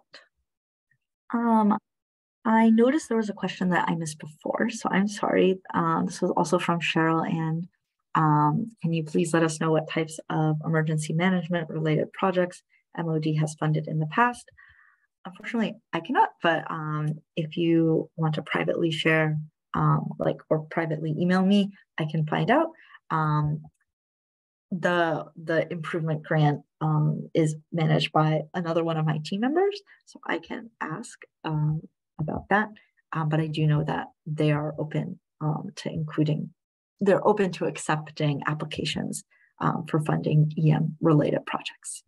Speaker 1: I noticed there was a question that I missed before, so I'm sorry. This was also from Cheryl, and can you please let us know what types of emergency management related projects MOD has funded in the past? Unfortunately, I cannot, but if you want to privately share, or privately email me, I can find out. The improvement grant is managed by another one of my team members, so I can ask about that. But I do know that they are open they're open to accepting applications for funding EM related projects.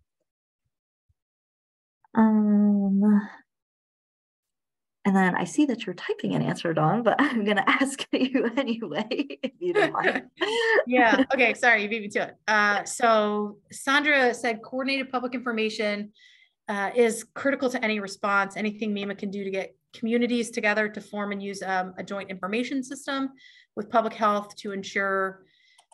Speaker 1: And then I see that you're typing an answer, Dawn, but I'm going to ask you anyway, if you don't mind.
Speaker 2: Yeah. Okay. Sorry, you beat me to it. So Sandra said coordinated public information is critical to any response. Anything MEMA can do to get communities together to form and use a joint information system with public health to ensure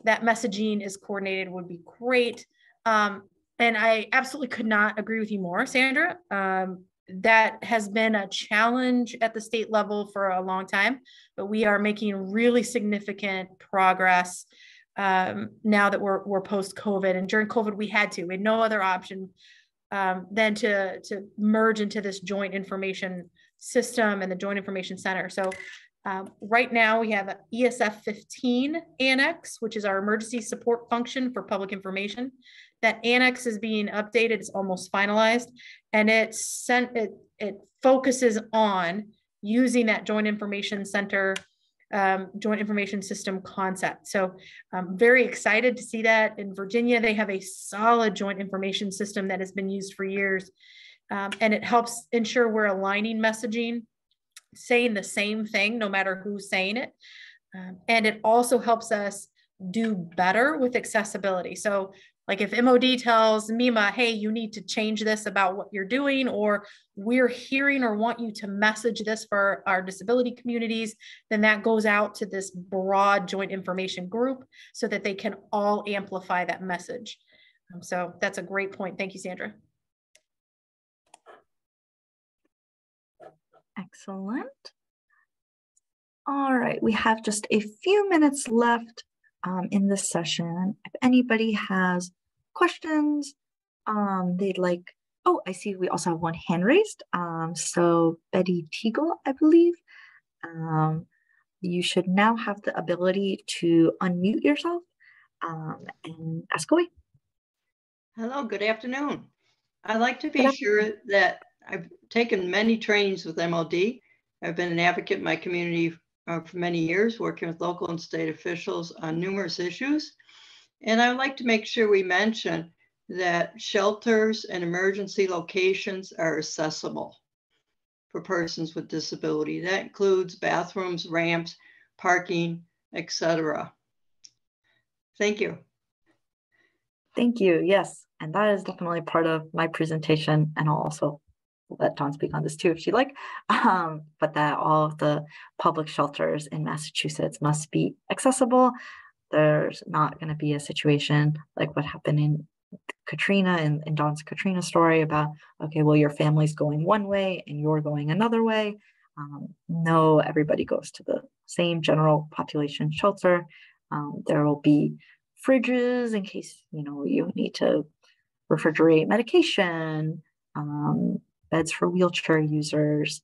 Speaker 2: that messaging is coordinated would be great. And I absolutely could not agree with you more, Sandra. That has been a challenge at the state level for a long time, but we are making really significant progress now that we're post-COVID. And during COVID, we had no other option than to merge into this joint information system and the joint information center. So right now we have ESF 15 annex, which is our emergency support function for public information. That annex is being updated. It's almost finalized, and it focuses on using that joint information center, joint information system concept. So I'm very excited to see that in Virginia. They have a solid joint information system that has been used for years, and it helps ensure we're aligning messaging, saying the same thing no matter who's saying it. And it also helps us do better with accessibility. So like if MOD tells MEMA, hey, you need to change this about what you're doing, or we're hearing or want you to message this for our disability communities, then that goes out to this broad joint information group so that they can all amplify that message. So that's a great point. Thank you, Sandra.
Speaker 1: Excellent. All right, we have just a few minutes left in this session. If anybody has questions they'd like, oh, I see we also have one hand raised. So Betty Teagle, I believe. You should now have the ability to unmute yourself and ask away.
Speaker 5: Hello, good afternoon. I'd like to be sure that I've taken many trainings with MOD. I've been an advocate in my community for many years, working with local and state officials on numerous issues. And I'd like to make sure we mention that shelters and emergency locations are accessible for persons with disability. That includes bathrooms, ramps, parking, etc. Thank you.
Speaker 1: Thank you. Yes, and that is definitely part of my presentation, and I'll also let Dawn speak on this too if she'd like, but that all of the public shelters in Massachusetts must be accessible. There's not going to be a situation like what happened in Katrina, in Dawn's Katrina story about, okay, well, your family's going one way and you're going another way. No, everybody goes to the same general population shelter. There will be fridges in case, you need to refrigerate medication, beds for wheelchair users,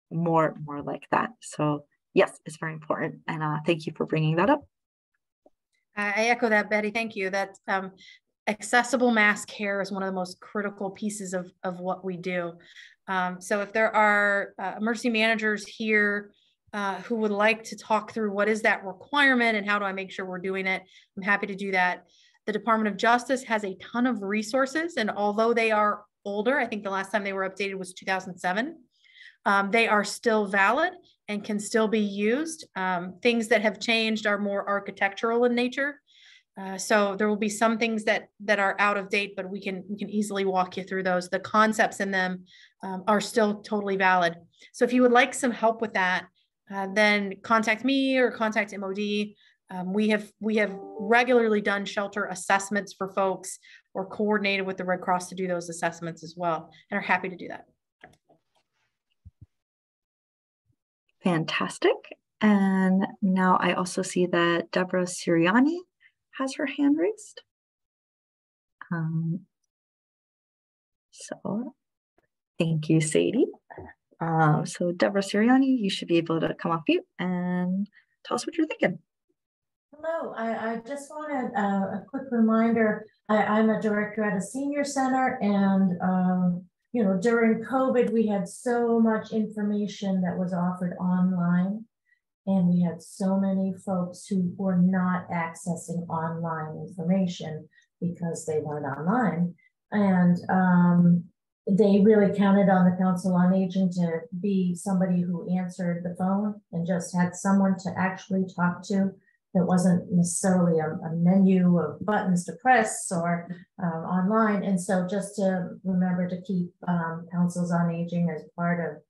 Speaker 1: more like that. So yes, it's very important. And thank you for bringing that up.
Speaker 2: I echo that, Betty. Thank you. That accessible mass care is one of the most critical pieces of what we do. So if there are emergency managers here who would like to talk through what is that requirement and how do I make sure we're doing it, I'm happy to do that. The Department of Justice has a ton of resources, and although they are older, I think the last time they were updated was 2007, they are still valid and can still be used. Things that have changed are more architectural in nature. So there will be some things that are out of date, but we can easily walk you through those. The concepts in them are still totally valid. So if you would like some help with that, then contact me or contact MOD. We have regularly done shelter assessments for folks or coordinated with the Red Cross to do those assessments as well, and are happy to do that.
Speaker 1: Fantastic. And now I also see that Deborah Siriani has her hand raised. So thank you, Sadie. So Deborah Siriani, you should be able to come off mute and tell us what you're thinking.
Speaker 6: Hello, I just wanted a quick reminder. I'm a director at a senior center, and you know, during COVID, we had so much information that was offered online, and we had so many folks who were not accessing online information because they weren't online, and they really counted on the Council on Aging to be somebody who answered the phone and just had someone to actually talk to. That wasn't necessarily a menu of buttons to press or online. And so just to remember to keep Councils on Aging as part of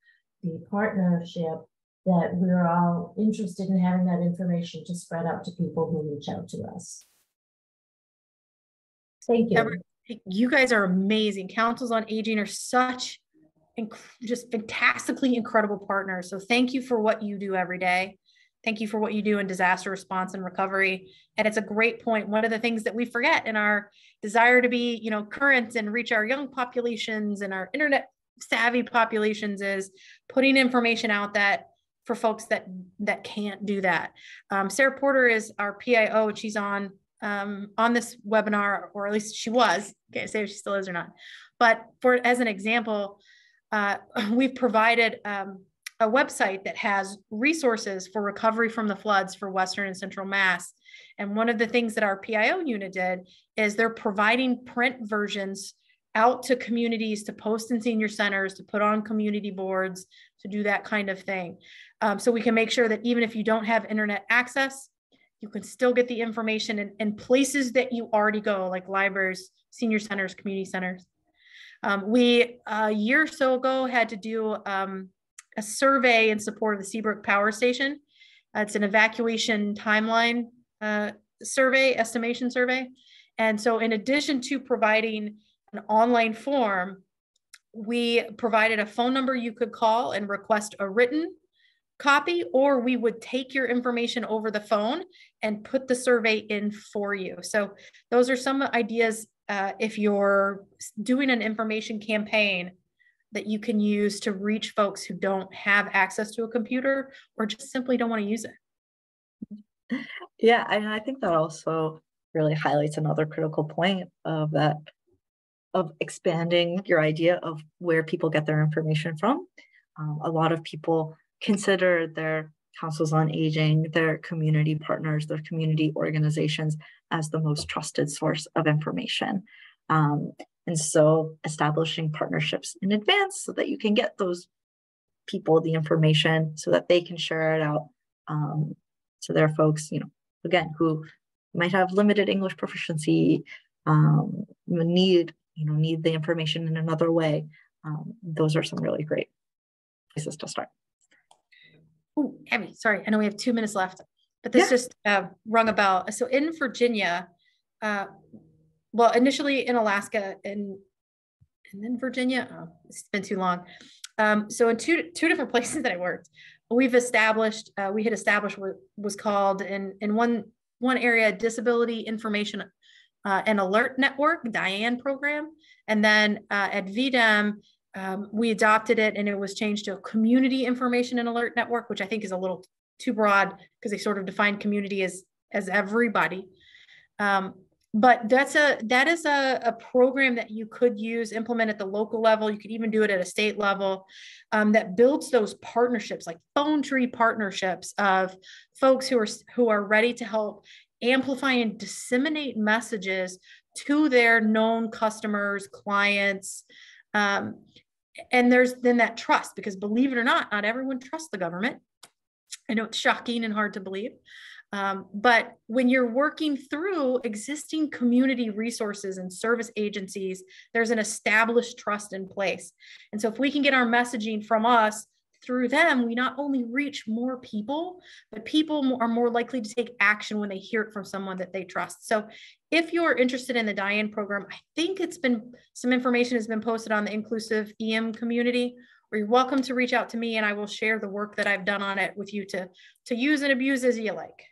Speaker 6: the partnership, that we're all interested in having that information to spread out to people who reach out to us. Thank you.
Speaker 2: You guys are amazing. Councils on Aging are such just fantastically incredible partners. So thank you for what you do every day. Thank you for what you do in disaster response and recovery. And it's a great point. One of the things that we forget in our desire to be, you know, current and reach our young populations and our internet savvy populations is putting information out that for folks that can't do that. Sarah Porter is our PIO, and she's on this webinar, or at least she was. Can't say if she still is or not. But as an example, we've provided a website that has resources for recovery from the floods for Western and Central Mass. And one of the things that our PIO unit did is they're providing print versions out to communities to post in senior centers, to put on community boards, to do that kind of thing. So we can make sure that even if you don't have internet access, you can still get the information in places that you already go, like libraries, senior centers, community centers. We, a year or so ago, had to do a survey in support of the Seabrook Power Station. It's an evacuation timeline estimation survey. And so in addition to providing an online form, we provided a phone number you could call and request a written copy, or we would take your information over the phone and put the survey in for you. So those are some ideas if you're doing an information campaign that you can use to reach folks who don't have access to a computer or just simply don't want to use it.
Speaker 1: Yeah, and I think that also really highlights another critical point of expanding your idea of where people get their information from. A lot of people consider their councils on aging, their community partners, their community organizations as the most trusted source of information. And so establishing partnerships in advance so that you can get those people the information so that they can share it out. So there are folks, again, who might have limited English proficiency, need the information in another way. Those are some really great places to start.
Speaker 2: Oh, Abby, sorry, I know we have 2 minutes left, but this just rung a bell. So in Virginia, well, initially in Alaska and then Virginia, it's been too long. So in two different places that I worked, we had established what was called in one area, Disability Information and Alert Network, DIAN program. And then at VDEM, we adopted it and it was changed to a Community Information and Alert Network, which I think is a little too broad because they sort of define community as everybody. But that is a program that you could use, implement at the local level. You could even do it at a state level, that builds those partnerships, like phone tree partnerships of folks who are ready to help amplify and disseminate messages to their known customers, clients. And there's then that trust, because believe it or not everyone trusts the government. I know it's shocking and hard to believe. But when you're working through existing community resources and service agencies, there's an established trust in place. And so if we can get our messaging from us through them, we not only reach more people, but people are more likely to take action when they hear it from someone that they trust. So if you're interested in the Diane program, I think some information has been posted on the Inclusive EM community, or you're welcome to reach out to me and I will share the work that I've done on it with you to use and abuse as you like.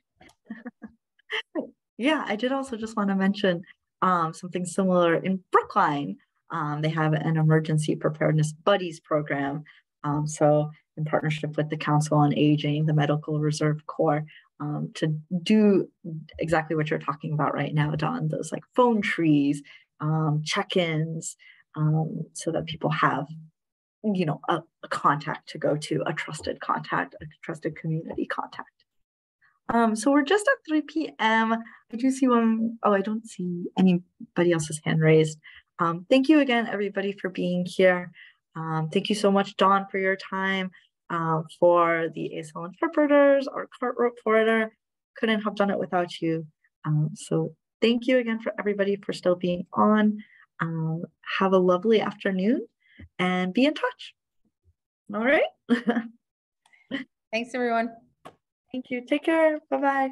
Speaker 1: Yeah, I did also just want to mention something similar in Brookline. They have an emergency preparedness buddies program. So in partnership with the Council on Aging, the Medical Reserve Corps, to do exactly what you're talking about right now, Dawn, those like phone trees, check-ins, so that people have, you know, a contact to go to, a trusted contact, a trusted community contact. So we're just at 3 p.m. I do see one. Oh, I don't see anybody else's hand raised. Thank you again, everybody, for being here. Thank you so much, Dawn, for your time, for the ASL interpreters, our court reporter. Couldn't have done it without you. So thank you again for everybody for still being on. Have a lovely afternoon and be in touch. All right.
Speaker 2: Thanks, everyone.
Speaker 1: Thank you. Take care. Bye-bye.